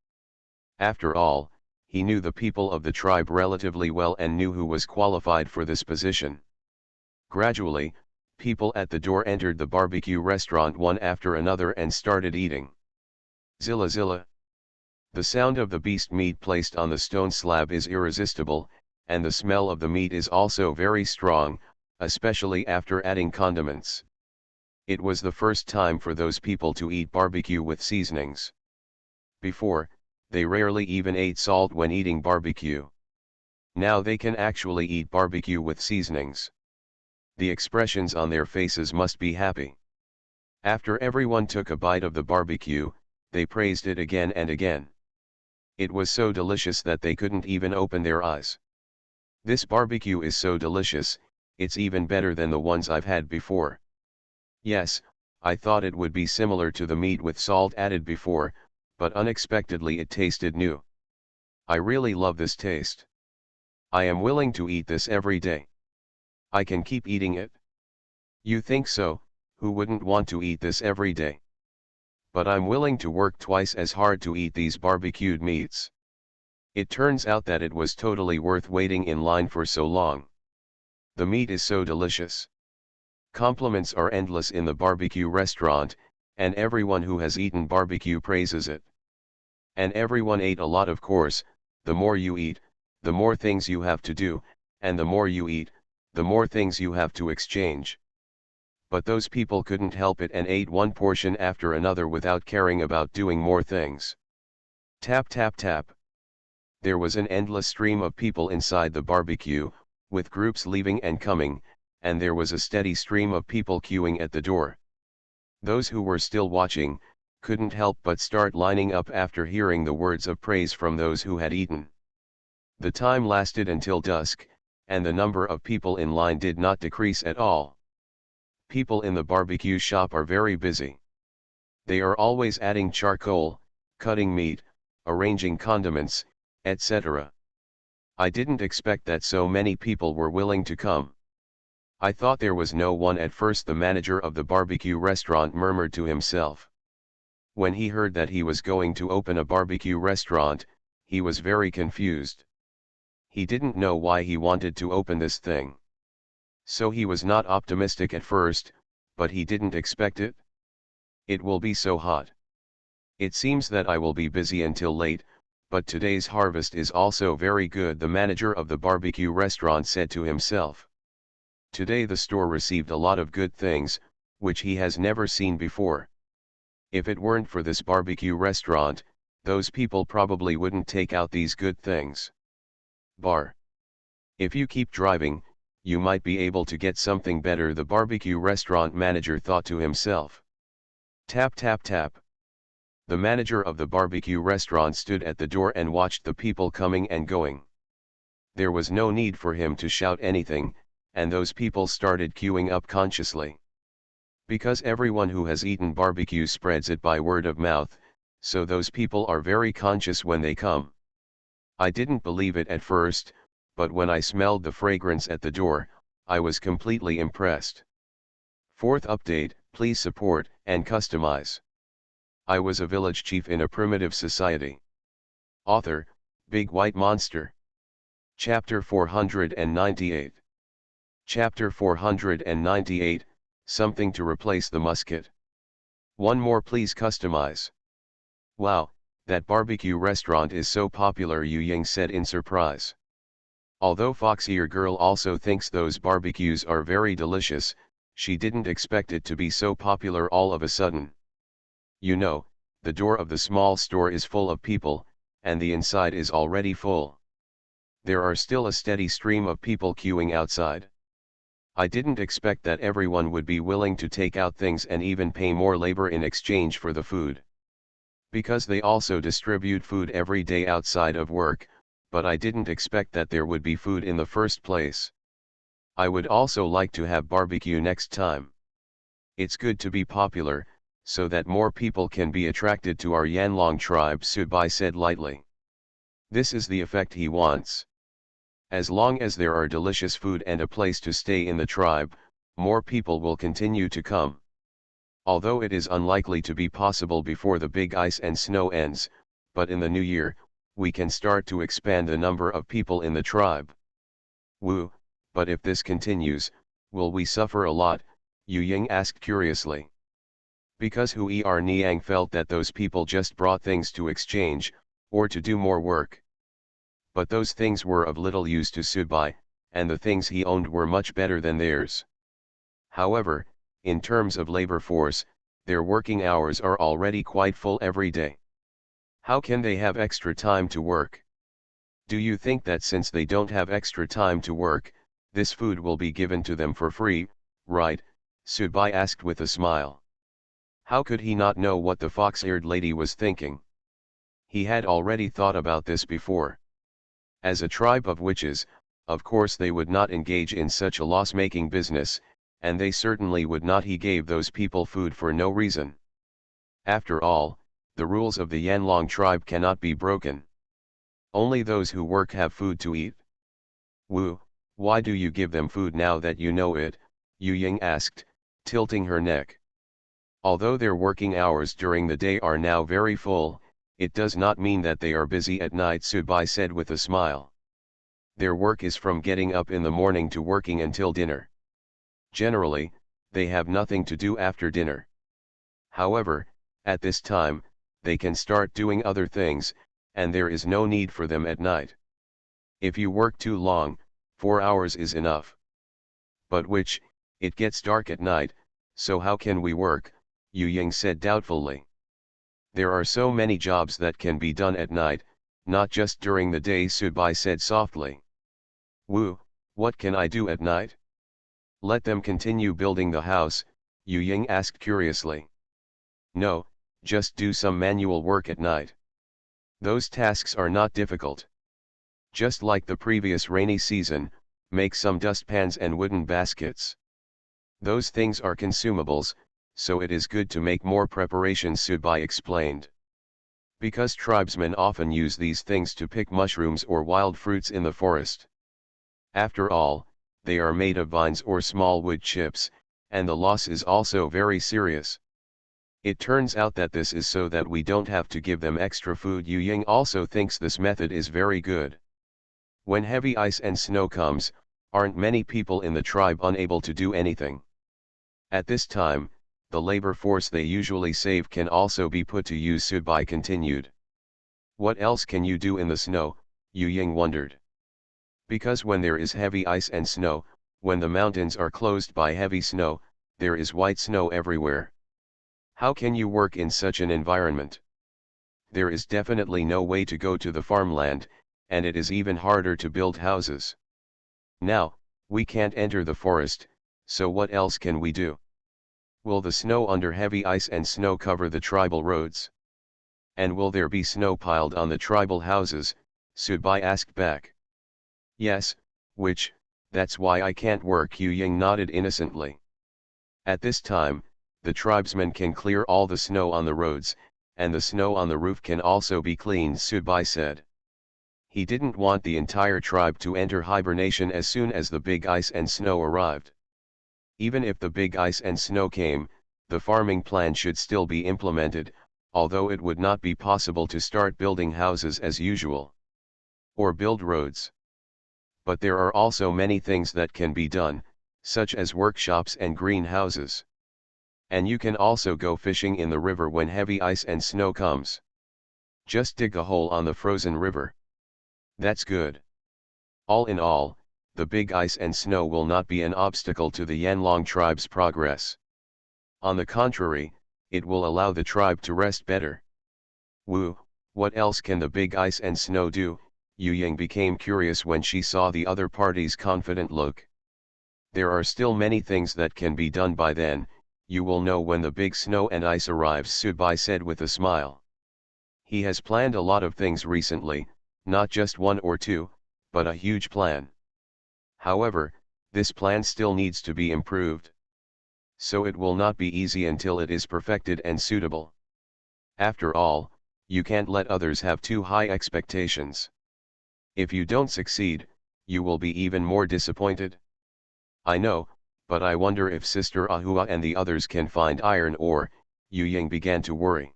After all, he knew the people of the tribe relatively well and knew who was qualified for this position. Gradually, people at the door entered the barbecue restaurant one after another and started eating. Zilla zilla. The sound of the beast meat placed on the stone slab is irresistible, and the smell of the meat is also very strong, especially after adding condiments. It was the first time for those people to eat barbecue with seasonings. Before, they rarely even ate salt when eating barbecue. Now they can actually eat barbecue with seasonings. The expressions on their faces must be happy. After everyone took a bite of the barbecue, they praised it again and again. It was so delicious that they couldn't even open their eyes. This barbecue is so delicious, it's even better than the ones I've had before. Yes, I thought it would be similar to the meat with salt added before, but unexpectedly it tasted new. I really love this taste. I am willing to eat this every day. I can keep eating it. You think so? Who wouldn't want to eat this every day? But I'm willing to work twice as hard to eat these barbecued meats. It turns out that it was totally worth waiting in line for so long. The meat is so delicious. Compliments are endless in the barbecue restaurant, and everyone who has eaten barbecue praises it. And everyone ate a lot, of course. The more you eat, the more things you have to do, and the more you eat, the more things you have to exchange. But those people couldn't help it and ate one portion after another without caring about doing more things. Tap tap tap. There was an endless stream of people inside the barbecue, with groups leaving and coming, and there was a steady stream of people queuing at the door. Those who were still watching, couldn't help but start lining up after hearing the words of praise from those who had eaten. The time lasted until dusk, and the number of people in line did not decrease at all. People in the barbecue shop are very busy. They are always adding charcoal, cutting meat, arranging condiments, etc. I didn't expect that so many people were willing to come. I thought there was no one at first, the manager of the barbecue restaurant murmured to himself. When he heard that he was going to open a barbecue restaurant, he was very confused. He didn't know why he wanted to open this thing. So he was not optimistic at first, but he didn't expect it. It will be so hot. It seems that I will be busy until late, but today's harvest is also very good, the manager of the barbecue restaurant said to himself. Today the store received a lot of good things, which he has never seen before. If it weren't for this barbecue restaurant, those people probably wouldn't take out these good things. If you keep driving, you might be able to get something better, the barbecue restaurant manager thought to himself. Tap tap tap. The manager of the barbecue restaurant stood at the door and watched the people coming and going. There was no need for him to shout anything, and those people started queuing up consciously. Because everyone who has eaten barbecue spreads it by word of mouth, so those people are very conscious when they come. I didn't believe it at first, but when I smelled the fragrance at the door, I was completely impressed. Fourth update, please support and customize. I was a village chief in a primitive society. Author, Big White Monster. Chapter 498. Chapter 498, Something to replace the musket. One more, please customize. Wow, that barbecue restaurant is so popular, Yu Ying said in surprise. Although Foxeer Girl also thinks those barbecues are very delicious, she didn't expect it to be so popular all of a sudden. You know, the door of the small store is full of people, and the inside is already full. There are still a steady stream of people queuing outside. I didn't expect that everyone would be willing to take out things and even pay more labor in exchange for the food. Because they also distribute food every day outside of work, but I didn't expect that there would be food in the first place. I would also like to have barbecue next time. It's good to be popular, so that more people can be attracted to our Yanlong tribe, Subai said lightly. This is the effect he wants. As long as there are delicious food and a place to stay in the tribe, more people will continue to come. Although it is unlikely to be possible before the big ice and snow ends, but in the new year, we can start to expand the number of people in the tribe. Woo, but if this continues, will we suffer a lot? Yu Ying asked curiously. Because Hui Niang felt that those people just brought things to exchange, or to do more work. But those things were of little use to Subai, and the things he owned were much better than theirs. However, in terms of labor force, their working hours are already quite full every day. How can they have extra time to work? Do you think that since they don't have extra time to work, this food will be given to them for free, right? Subai asked with a smile. How could he not know what the fox-eared lady was thinking? He had already thought about this before. As a tribe of witches, of course they would not engage in such a loss-making business, and they certainly would not. He gave those people food for no reason. After all, the rules of the Yanlong tribe cannot be broken. Only those who work have food to eat. Wu, why do you give them food now that you know it? Yu Ying asked, tilting her neck. Although their working hours during the day are now very full, it does not mean that they are busy at night, Subai said with a smile. Their work is from getting up in the morning to working until dinner. Generally, they have nothing to do after dinner. However, at this time, they can start doing other things, and there is no need for them at night. If you work too long, 4 hours is enough. But it gets dark at night, so how can we work? Yu Ying said doubtfully. There are so many jobs that can be done at night, not just during the day, Subai said softly. Wu, what can I do at night? Let them continue building the house, Yu Ying asked curiously. No, just do some manual work at night. Those tasks are not difficult. Just like the previous rainy season, make some dustpans and wooden baskets. Those things are consumables, so it is good to make more preparations, Subai explained. Because tribesmen often use these things to pick mushrooms or wild fruits in the forest. After all, they are made of vines or small wood chips, and the loss is also very serious. It turns out that this is so that we don't have to give them extra food. Yu Ying also thinks this method is very good. When heavy ice and snow comes, aren't many people in the tribe unable to do anything? At this time, the labor force they usually save can also be put to use, Subai continued. What else can you do in the snow? Yu Ying wondered. Because when there is heavy ice and snow, when the mountains are closed by heavy snow, there is white snow everywhere. How can you work in such an environment? There is definitely no way to go to the farmland, and it is even harder to build houses. Now, we can't enter the forest, so what else can we do? Will the snow under heavy ice and snow cover the tribal roads? And will there be snow piled on the tribal houses? Subai asked back. Yes, that's why I can't work, Yu Ying nodded innocently. At this time, the tribesmen can clear all the snow on the roads, and the snow on the roof can also be cleaned, Subai said. He didn't want the entire tribe to enter hibernation as soon as the big ice and snow arrived. Even if the big ice and snow came, the farming plan should still be implemented, although it would not be possible to start building houses as usual. Or build roads. But there are also many things that can be done, such as workshops and greenhouses. And you can also go fishing in the river when heavy ice and snow comes. Just dig a hole on the frozen river. That's good. All in all, the big ice and snow will not be an obstacle to the Yanlong tribe's progress. On the contrary, it will allow the tribe to rest better. Wu, what else can the big ice and snow do? Yu Ying became curious when she saw the other party's confident look. There are still many things that can be done by then, you will know when the big snow and ice arrives, Subai said with a smile. He has planned a lot of things recently, not just one or two, but a huge plan. However, this plan still needs to be improved. So it will not be easy until it is perfected and suitable. After all, you can't let others have too high expectations. If you don't succeed, you will be even more disappointed. I know, but I wonder if Sister Ahua and the others can find iron ore. Yu Ying began to worry.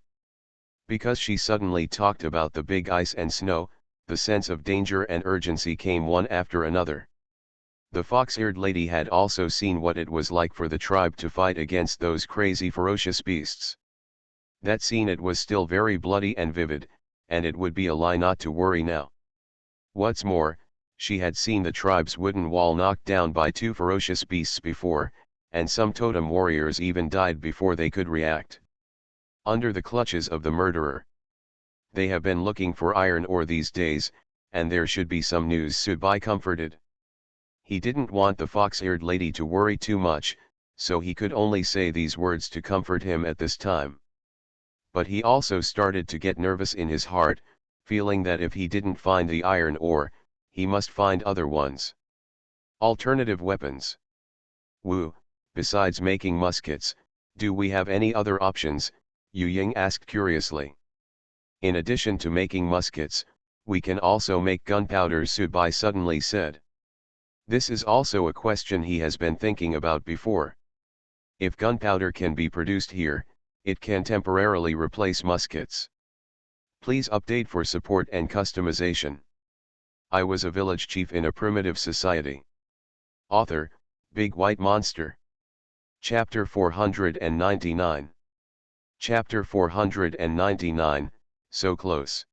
Because she suddenly talked about the big ice and snow, the sense of danger and urgency came one after another. The fox-eared lady had also seen what it was like for the tribe to fight against those crazy ferocious beasts. That scene, it was still very bloody and vivid, and it would be a lie not to worry now. What's more, she had seen the tribe's wooden wall knocked down by 2 ferocious beasts before, and some totem warriors even died before they could react. Under the clutches of the murderer. They have been looking for iron ore these days, and there should be some news, Subai comforted. He didn't want the fox-eared lady to worry too much, so he could only say these words to comfort him at this time. But he also started to get nervous in his heart, feeling that if he didn't find the iron ore, he must find other ones. Alternative weapons. Wu, besides making muskets, do we have any other options? Yu Ying asked curiously. In addition to making muskets, we can also make gunpowder, Subai suddenly said. This is also a question he has been thinking about before. If gunpowder can be produced here, it can temporarily replace muskets. Please update for support and customization. I was a village chief in a primitive society. Author, Big White Monster. Chapter 499. Chapter 499, so close.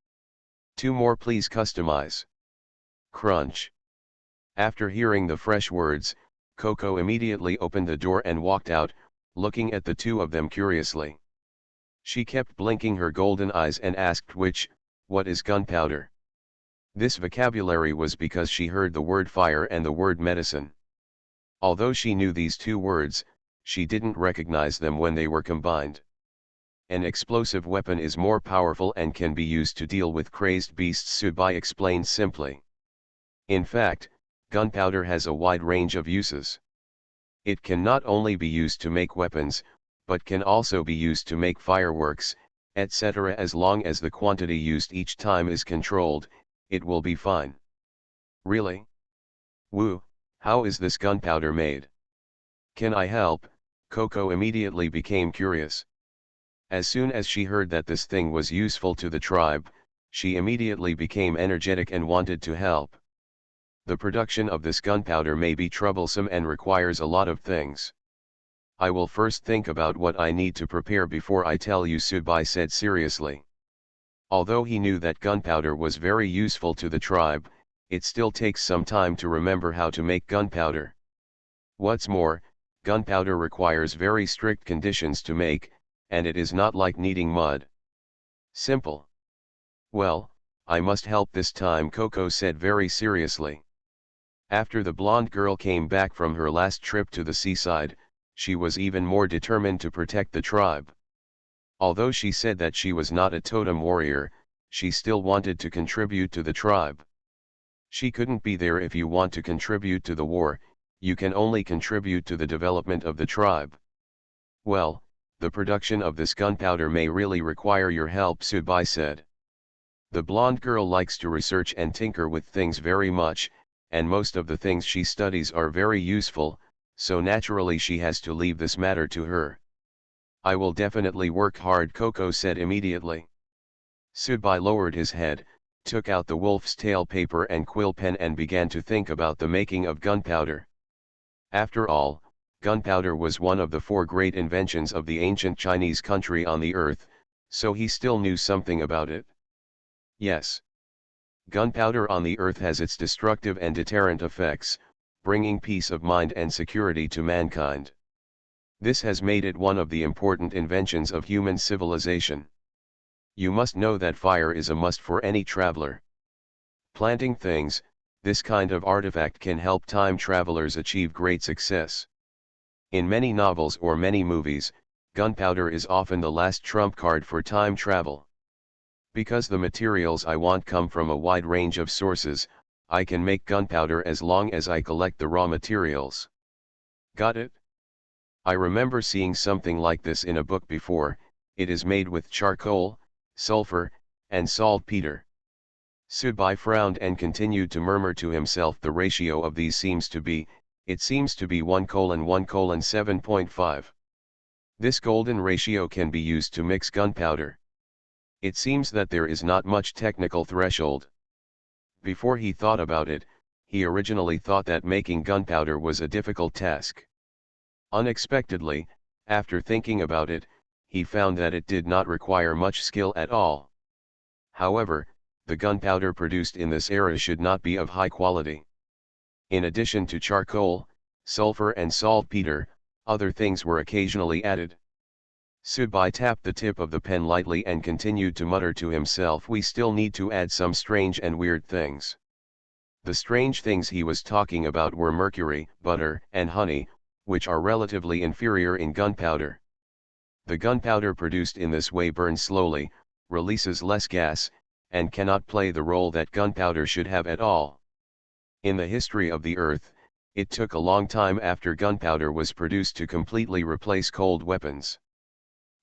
2 more please customize. Crunch. After hearing the fresh words, Coco immediately opened the door and walked out, looking at the two of them curiously. She kept blinking her golden eyes and asked what is gunpowder? This vocabulary was because she heard the word fire and the word medicine. Although she knew these 2 words, she didn't recognize them when they were combined. An explosive weapon is more powerful and can be used to deal with crazed beasts, Subai explained simply. In fact, gunpowder has a wide range of uses. It can not only be used to make weapons, but can also be used to make fireworks, etc. As long as the quantity used each time is controlled, it will be fine. Really? Woo, how is this gunpowder made? Can I help? Coco immediately became curious. As soon as she heard that this thing was useful to the tribe, she immediately became energetic and wanted to help. The production of this gunpowder may be troublesome and requires a lot of things. I will first think about what I need to prepare before I tell you, Subai said seriously. Although he knew that gunpowder was very useful to the tribe, it still takes some time to remember how to make gunpowder. What's more, gunpowder requires very strict conditions to make, and it is not like kneading mud. Simple. Well, I must help this time, Coco said very seriously. After the blonde girl came back from her last trip to the seaside, she was even more determined to protect the tribe. Although she said that she was not a totem warrior, she still wanted to contribute to the tribe. She couldn't be there. If you want to contribute to the war, you can only contribute to the development of the tribe. Well, the production of this gunpowder may really require your help, Subai said. The blonde girl likes to research and tinker with things very much, and most of the things she studies are very useful, so naturally she has to leave this matter to her. I will definitely work hard, Coco said immediately. Subai lowered his head, took out the wolf's tail paper and quill pen and began to think about the making of gunpowder. After all, gunpowder was one of the 4 great inventions of the ancient Chinese country on the earth, so he still knew something about it. Yes. Gunpowder on the earth has its destructive and deterrent effects, bringing peace of mind and security to mankind. This has made it one of the important inventions of human civilization. You must know that fire is a must for any traveler. Planting things, this kind of artifact can help time travelers achieve great success. In many novels or many movies, gunpowder is often the last trump card for time travel. Because the materials I want come from a wide range of sources, I can make gunpowder as long as I collect the raw materials. Got it? I remember seeing something like this in a book before. It is made with charcoal, sulfur, and saltpeter. Subai frowned and continued to murmur to himself. The ratio of these seems to be 1:1:7.5. This golden ratio can be used to mix gunpowder. It seems that there is not much technical threshold. Before he thought about it, he originally thought that making gunpowder was a difficult task. Unexpectedly, after thinking about it, he found that it did not require much skill at all. However, the gunpowder produced in this era should not be of high quality. In addition to charcoal, sulfur and saltpeter, other things were occasionally added. Subai tapped the tip of the pen lightly and continued to mutter to himself, we still need to add some strange and weird things. The strange things he was talking about were mercury, butter, and honey, which are relatively inferior in gunpowder. The gunpowder produced in this way burns slowly, releases less gas, and cannot play the role that gunpowder should have at all. In the history of the Earth, it took a long time after gunpowder was produced to completely replace cold weapons.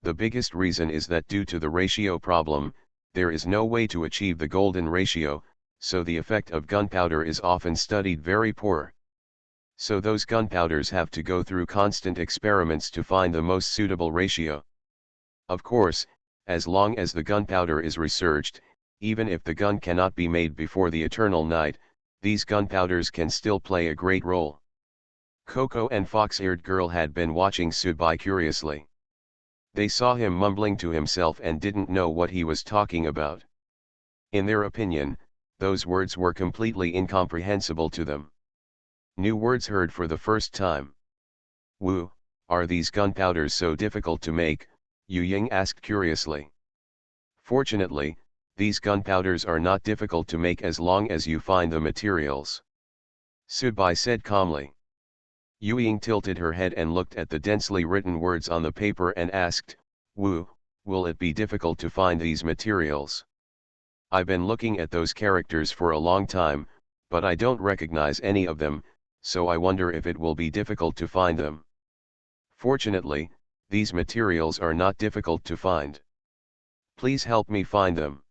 The biggest reason is that due to the ratio problem, there is no way to achieve the golden ratio, so the effect of gunpowder is often studied very poor. So those gunpowders have to go through constant experiments to find the most suitable ratio. Of course, as long as the gunpowder is researched, even if the gun cannot be made before the eternal night, these gunpowders can still play a great role. Coco and Fox-Eared Girl had been watching Subai curiously. They saw him mumbling to himself and didn't know what he was talking about. In their opinion, those words were completely incomprehensible to them. New words heard for the first time. Woo, are these gunpowders so difficult to make? Yu Ying asked curiously. Fortunately, these gunpowders are not difficult to make as long as you find the materials. Subai said calmly. Yu Ying tilted her head and looked at the densely written words on the paper and asked, Wu, will it be difficult to find these materials? I've been looking at those characters for a long time, but I don't recognize any of them, so I wonder if it will be difficult to find them. Fortunately, these materials are not difficult to find. Please help me find them.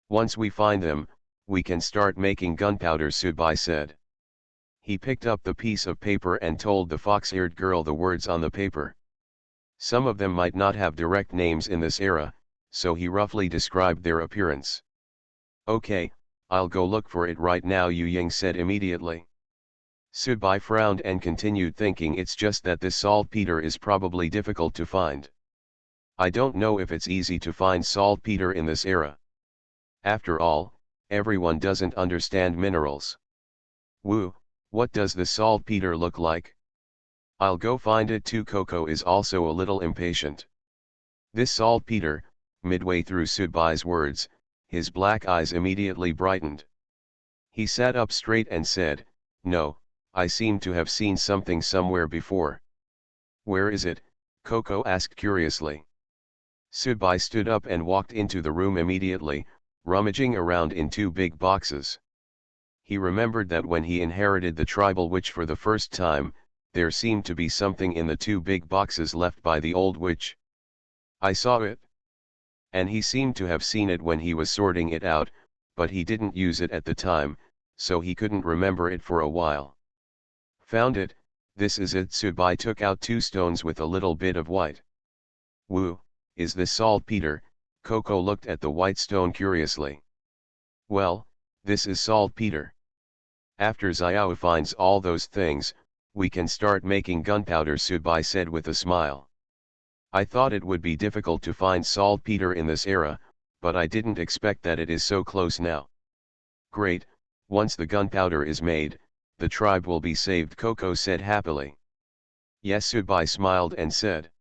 Once we find them, we can start making gunpowder, Subai said. He picked up the piece of paper and told the fox-eared girl the words on the paper. Some of them might not have direct names in this era, so he roughly described their appearance. Okay, I'll go look for it right now, Yu Ying said immediately. Subai frowned and continued thinking, it's just that this saltpeter is probably difficult to find. I don't know if it's easy to find saltpeter in this era. After all, everyone doesn't understand minerals. Woo, what does the saltpeter look like? I'll go find it too. Coco is also a little impatient. This saltpeter, midway through Subai's words, his black eyes immediately brightened. He sat up straight and said, No, I seem to have seen something somewhere before. Where is it? Coco asked curiously. Subai stood up and walked into the room immediately, rummaging around in two big boxes. He remembered that when he inherited the tribal witch for the first time, there seemed to be something in the two big boxes left by the old witch. I saw it. And he seemed to have seen it when he was sorting it out, but he didn't use it at the time, so he couldn't remember it for a while. Found it, this is it. Subai took out two stones with a little bit of white. Woo, is this saltpeter? Coco looked at the white stone curiously. Well, this is saltpeter. After Xiao finds all those things, we can start making gunpowder, Subai said with a smile. I thought it would be difficult to find saltpeter in this era, but I didn't expect that it is so close now. Great, once the gunpowder is made, the tribe will be saved, Coco said happily. Yes, Subai smiled and said.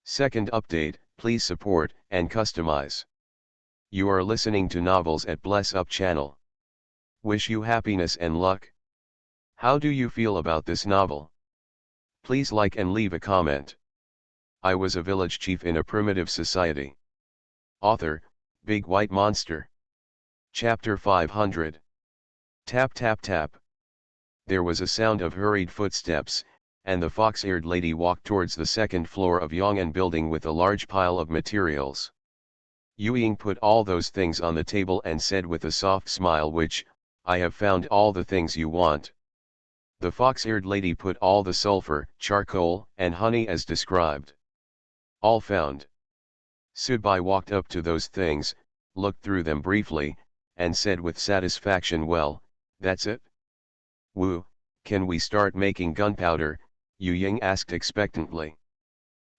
Second update, please support and customize. You are listening to Novels at Bless Up channel. Wish you happiness and luck. How do you feel about this novel? Please like and leave a comment. I was a village chief in a primitive society. Author, Big White Monster. Chapter 500. Tap tap tap. There was a sound of hurried footsteps, and the fox-eared lady walked towards the second floor of Yong'an building with a large pile of materials. Yu Ying put all those things on the table and said with a soft smile, which, I have found all the things you want. The fox-eared lady put all the sulfur, charcoal, and honey as described. All found. Subai walked up to those things, looked through them briefly, and said with satisfaction, well, that's it. Woo, can we start making gunpowder? Yu Ying asked expectantly.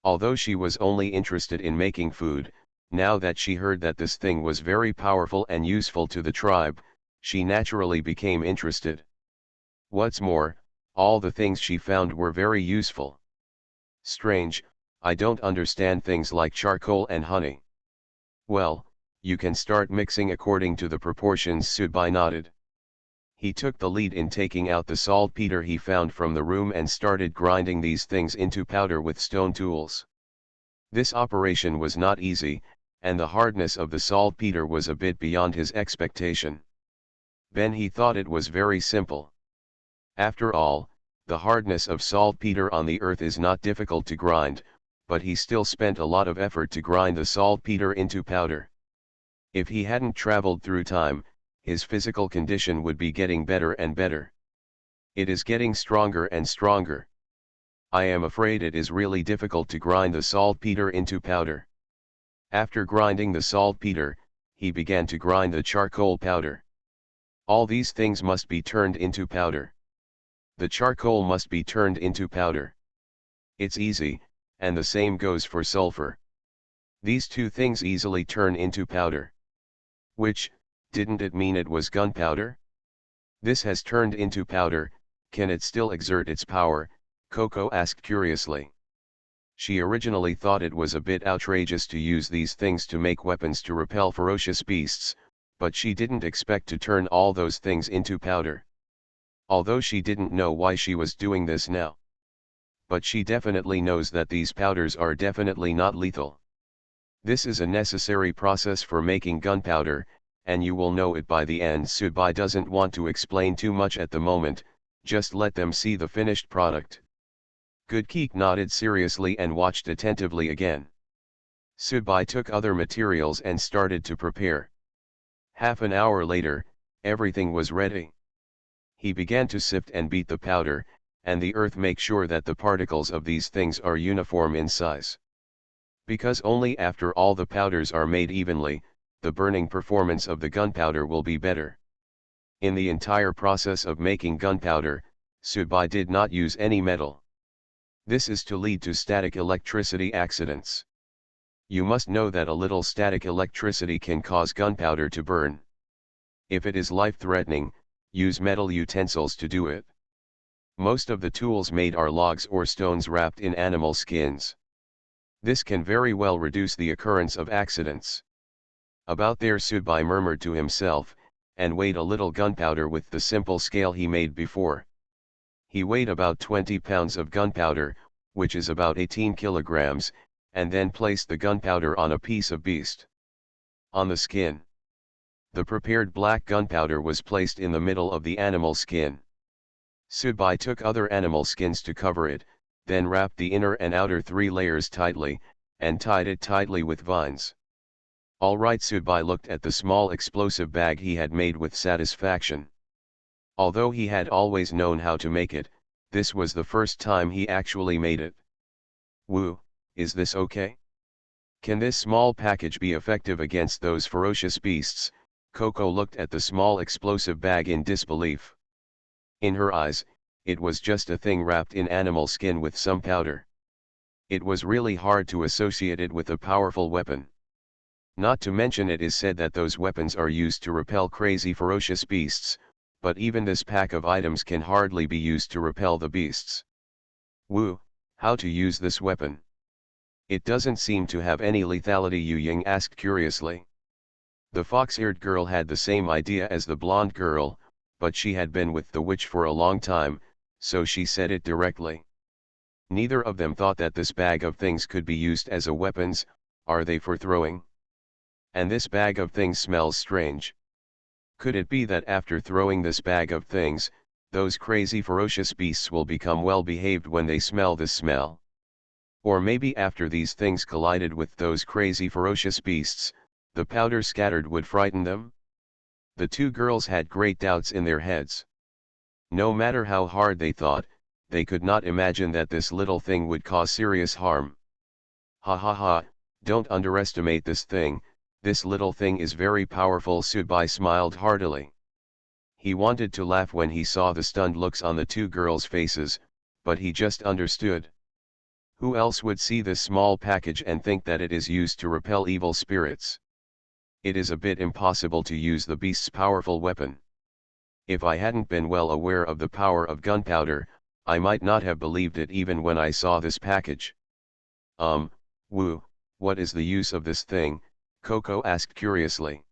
Although she was only interested in making food, now that she heard that this thing was very powerful and useful to the tribe, she naturally became interested. What's more, all the things she found were very useful. Strange, I don't understand things like charcoal and honey. Well, you can start mixing according to the proportions, Subai nodded. He took the lead in taking out the saltpeter he found from the room and started grinding these things into powder with stone tools. This operation was not easy, and the hardness of the saltpeter was a bit beyond his expectation. Then he thought it was very simple. After all, the hardness of saltpeter on the earth is not difficult to grind, but he still spent a lot of effort to grind the saltpeter into powder. If he hadn't traveled through time, his physical condition would be getting better and better. It is getting stronger and stronger. I am afraid it is really difficult to grind the saltpeter into powder. After grinding the saltpeter, he began to grind the charcoal powder. All these things must be turned into powder. The charcoal must be turned into powder. It's easy, and the same goes for sulfur. These two things easily turn into powder. Which, didn't it mean it was gunpowder? This has turned into powder, can it still exert its power? Coco asked curiously. She originally thought it was a bit outrageous to use these things to make weapons to repel ferocious beasts, but she didn't expect to turn all those things into powder. Although she didn't know why she was doing this now. But she definitely knows that these powders are definitely not lethal. This is a necessary process for making gunpowder, and you will know it by the end. Subai doesn't want to explain too much at the moment, just let them see the finished product. Good. Keek nodded seriously and watched attentively again. Subai took other materials and started to prepare. Half an hour later, everything was ready. He began to sift and beat the powder, and the earth make sure that the particles of these things are uniform in size. Because only after all the powders are made evenly, the burning performance of the gunpowder will be better. In the entire process of making gunpowder, Subai did not use any metal. This is to lead to static electricity accidents. You must know that a little static electricity can cause gunpowder to burn. If it is life-threatening, use metal utensils to do it. Most of the tools made are logs or stones wrapped in animal skins. This can very well reduce the occurrence of accidents. About there, Subai murmured to himself, and weighed a little gunpowder with the simple scale he made before. He weighed about 20 pounds of gunpowder, which is about 18 kilograms, and then placed the gunpowder on a piece of beast. On the skin. The prepared black gunpowder was placed in the middle of the animal skin. Subai took other animal skins to cover it, then wrapped the inner and outer 3 layers tightly, and tied it tightly with vines. All right. Subai looked at the small explosive bag he had made with satisfaction. Although he had always known how to make it, this was the first time he actually made it. Woo, is this okay? Can this small package be effective against those ferocious beasts? Coco looked at the small explosive bag in disbelief. In her eyes, it was just a thing wrapped in animal skin with some powder. It was really hard to associate it with a powerful weapon. Not to mention, it is said that those weapons are used to repel crazy ferocious beasts, but even this pack of items can hardly be used to repel the beasts. Woo, how to use this weapon? It doesn't seem to have any lethality, Yu Ying asked curiously. The fox-eared girl had the same idea as the blonde girl, but she had been with the witch for a long time, so she said it directly. Neither of them thought that this bag of things could be used as a weapons. Are they for throwing? And this bag of things smells strange. Could it be that after throwing this bag of things, those crazy ferocious beasts will become well behaved when they smell this smell? Or maybe after these things collided with those crazy ferocious beasts, the powder scattered would frighten them? The 2 girls had great doubts in their heads. No matter how hard they thought, they could not imagine that this little thing would cause serious harm. Ha ha ha, don't underestimate this thing. This little thing is very powerful. Subai smiled heartily. He wanted to laugh when he saw the stunned looks on the 2 girls' faces, but he just understood. Who else would see this small package and think that it is used to repel evil spirits? It is a bit impossible to use the beast's powerful weapon. If I hadn't been well aware of the power of gunpowder, I might not have believed it even when I saw this package. Woo, what is the use of this thing? Coco asked curiously.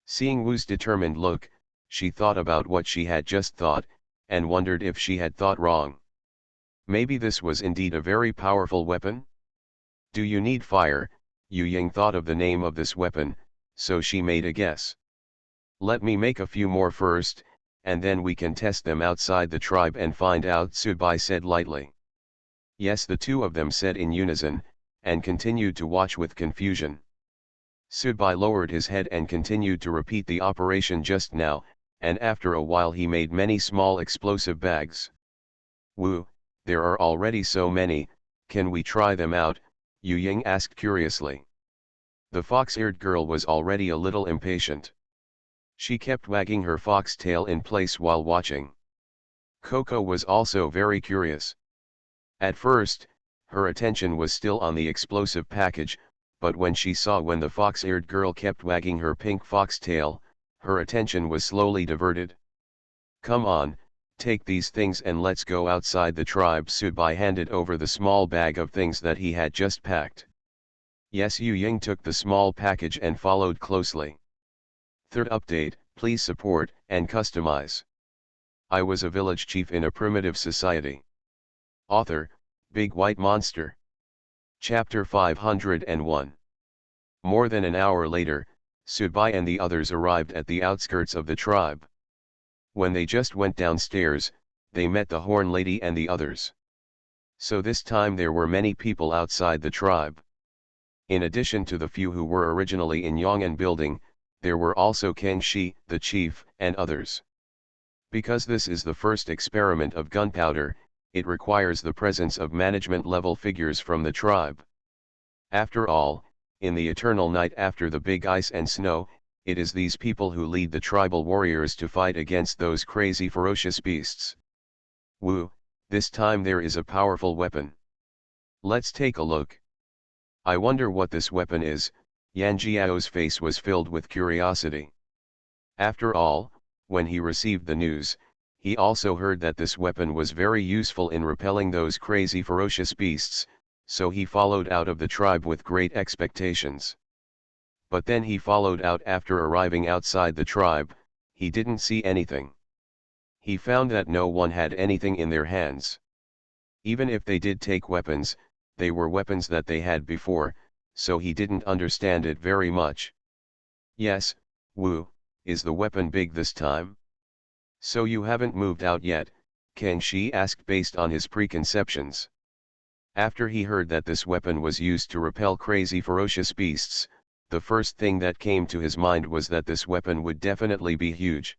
Seeing Wu's determined look, she thought about what she had just thought, and wondered if she had thought wrong. Maybe this was indeed a very powerful weapon? Do you need fire? Yu Ying thought of the name of this weapon, so she made a guess. Let me make a few more first, and then we can test them outside the tribe and find out, Subai said lightly. Yes, the 2 of them said in unison, and continued to watch with confusion. Subai lowered his head and continued to repeat the operation just now, and after a while he made many small explosive bags. Wu, there are already so many, can we try them out? Yu Ying asked curiously. The fox-eared girl was already a little impatient. She kept wagging her fox tail in place while watching. Coco was also very curious. At first, her attention was still on the explosive package, but when she saw when the fox-eared girl kept wagging her pink fox tail, her attention was slowly diverted. Come on, take these things and let's go outside the tribe. Subai handed over the small bag of things that he had just packed. Yes, Yu Ying took the small package and followed closely. Third update, please support and customize. I was a village chief in a primitive society. Author, Big White Monster. Chapter 501. More than an hour later, Subai and the others arrived at the outskirts of the tribe. When they just went downstairs, they met the Horn Lady and the others. So this time there were many people outside the tribe. In addition to the few who were originally in Yong'an building, there were also Ken Shi, the chief, and others. Because this is the first experiment of gunpowder, it requires the presence of management-level figures from the tribe. After all, in the eternal night after the big ice and snow, it is these people who lead the tribal warriors to fight against those crazy ferocious beasts. Woo, this time there is a powerful weapon. Let's take a look. I wonder what this weapon is. Yan Jiao's face was filled with curiosity. After all, when he received the news, he also heard that this weapon was very useful in repelling those crazy ferocious beasts, so he followed out of the tribe with great expectations. But then he followed out after arriving outside the tribe, he didn't see anything. He found that no one had anything in their hands. Even if they did take weapons, they were weapons that they had before, so he didn't understand it very much. Yes, Wu, is the weapon big this time? So you haven't moved out yet, Ken Shi asked based on his preconceptions. After he heard that this weapon was used to repel crazy ferocious beasts, the first thing that came to his mind was that this weapon would definitely be huge.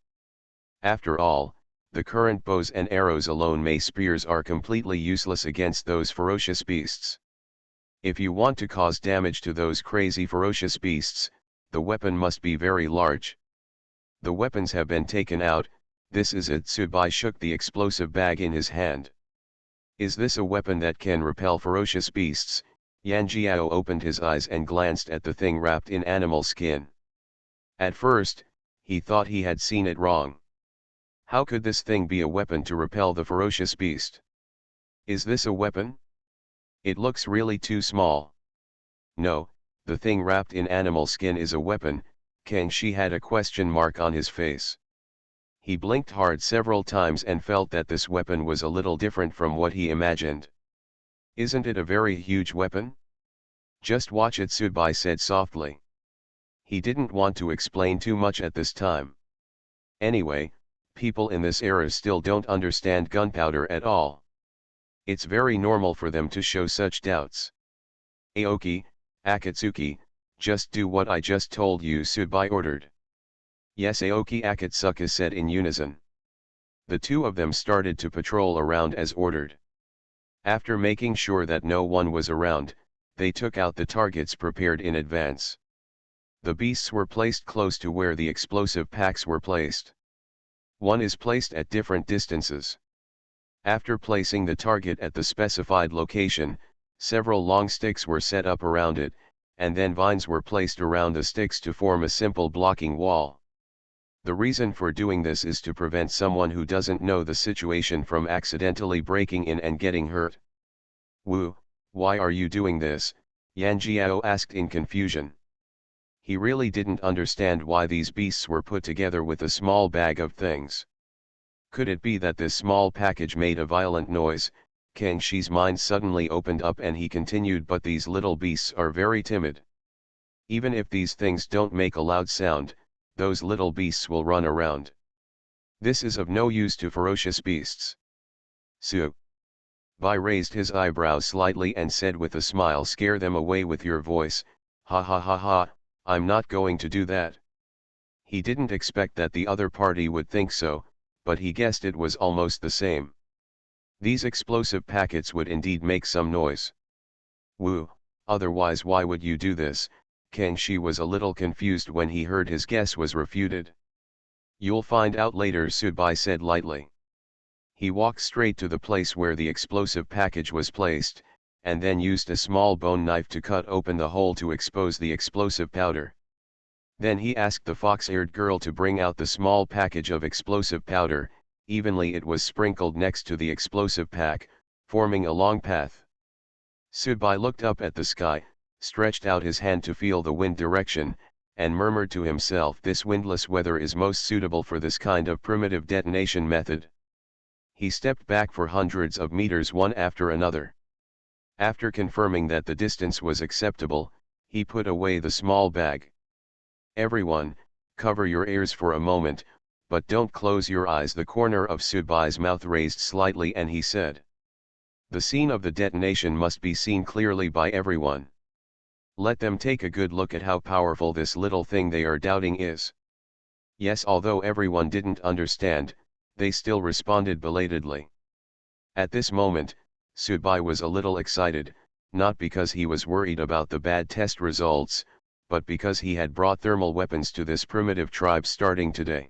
After all, the current bows and arrows alone may spears are completely useless against those ferocious beasts. If you want to cause damage to those crazy ferocious beasts, the weapon must be very large. The weapons have been taken out, this is it. Subai shook the explosive bag in his hand. Is this a weapon that can repel ferocious beasts? Yan Jiao opened his eyes and glanced at the thing wrapped in animal skin. At first, he thought he had seen it wrong. How could this thing be a weapon to repel the ferocious beast? Is this a weapon? It looks really too small. No, the thing wrapped in animal skin is a weapon. Ken Shi had a question mark on his face. He blinked hard several times and felt that this weapon was a little different from what he imagined. Isn't it a very huge weapon? Just watch it, Subai said softly. He didn't want to explain too much at this time. Anyway, people in this era still don't understand gunpowder at all. It's very normal for them to show such doubts. Aoki, Akatsuki, just do what I just told you, Subai ordered. Yes, Aoki, Akatsuki said in unison. The two of them started to patrol around as ordered. After making sure that no one was around, they took out the targets prepared in advance. The beasts were placed close to where the explosive packs were placed. One is placed at different distances. After placing the target at the specified location, several long sticks were set up around it, and then vines were placed around the sticks to form a simple blocking wall. The reason for doing this is to prevent someone who doesn't know the situation from accidentally breaking in and getting hurt. Wu, why are you doing this? Yan Jiao asked in confusion. He really didn't understand why these beasts were put together with a small bag of things. Could it be that this small package made a violent noise? Ken Shi's mind suddenly opened up and he continued, but these little beasts are very timid. Even if these things don't make a loud sound, those little beasts will run around. This is of no use to ferocious beasts. Su Bai raised his eyebrows slightly and said with a smile, scare them away with your voice, ha ha ha ha, I'm not going to do that. He didn't expect that the other party would think so, but he guessed it was almost the same. These explosive packets would indeed make some noise. Woo, otherwise why would you do this? Kang Shi was a little confused when he heard his guess was refuted. You'll find out later, Subai said lightly. He walked straight to the place where the explosive package was placed, and then used a small bone knife to cut open the hole to expose the explosive powder. Then he asked the fox-eared girl to bring out the small package of explosive powder. Evenly it was sprinkled next to the explosive pack, forming a long path. Subai looked up at the sky, stretched out his hand to feel the wind direction, and murmured to himself, this windless weather is most suitable for this kind of primitive detonation method. He stepped back for hundreds of meters one after another. After confirming that the distance was acceptable, he put away the small bag. Everyone, cover your ears for a moment, but don't close your eyes. The corner of Subai's mouth raised slightly and he said. The scene of the detonation must be seen clearly by everyone. Let them take a good look at how powerful this little thing they are doubting is. Yes, although everyone didn't understand, they still responded belatedly. At this moment, Subai was a little excited, not because he was worried about the bad test results, but because he had brought thermal weapons to this primitive tribe starting today.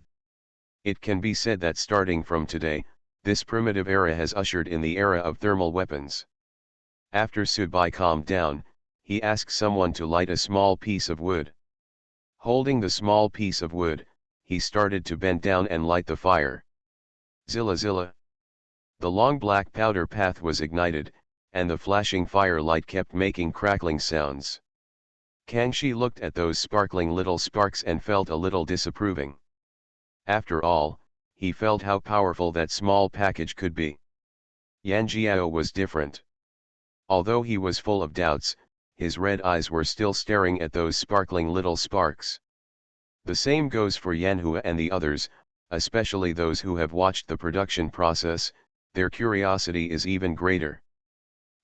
It can be said that starting from today, this primitive era has ushered in the era of thermal weapons. After Subai calmed down, he asked someone to light a small piece of wood. Holding the small piece of wood, he started to bend down and light the fire. Zilla zilla. The long black powder path was ignited, and the flashing firelight kept making crackling sounds. Kang Shi looked at those sparkling little sparks and felt a little disapproving. After all, he felt how powerful that small package could be. Yan Jiao was different. Although he was full of doubts, his red eyes were still staring at those sparkling little sparks. The same goes for Yanhua and the others, especially those who have watched the production process. Their curiosity is even greater.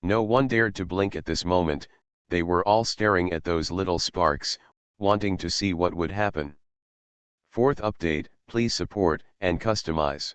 No one dared to blink at this moment. They were all staring at those little sparks, wanting to see what would happen. Fourth update, please support and customize.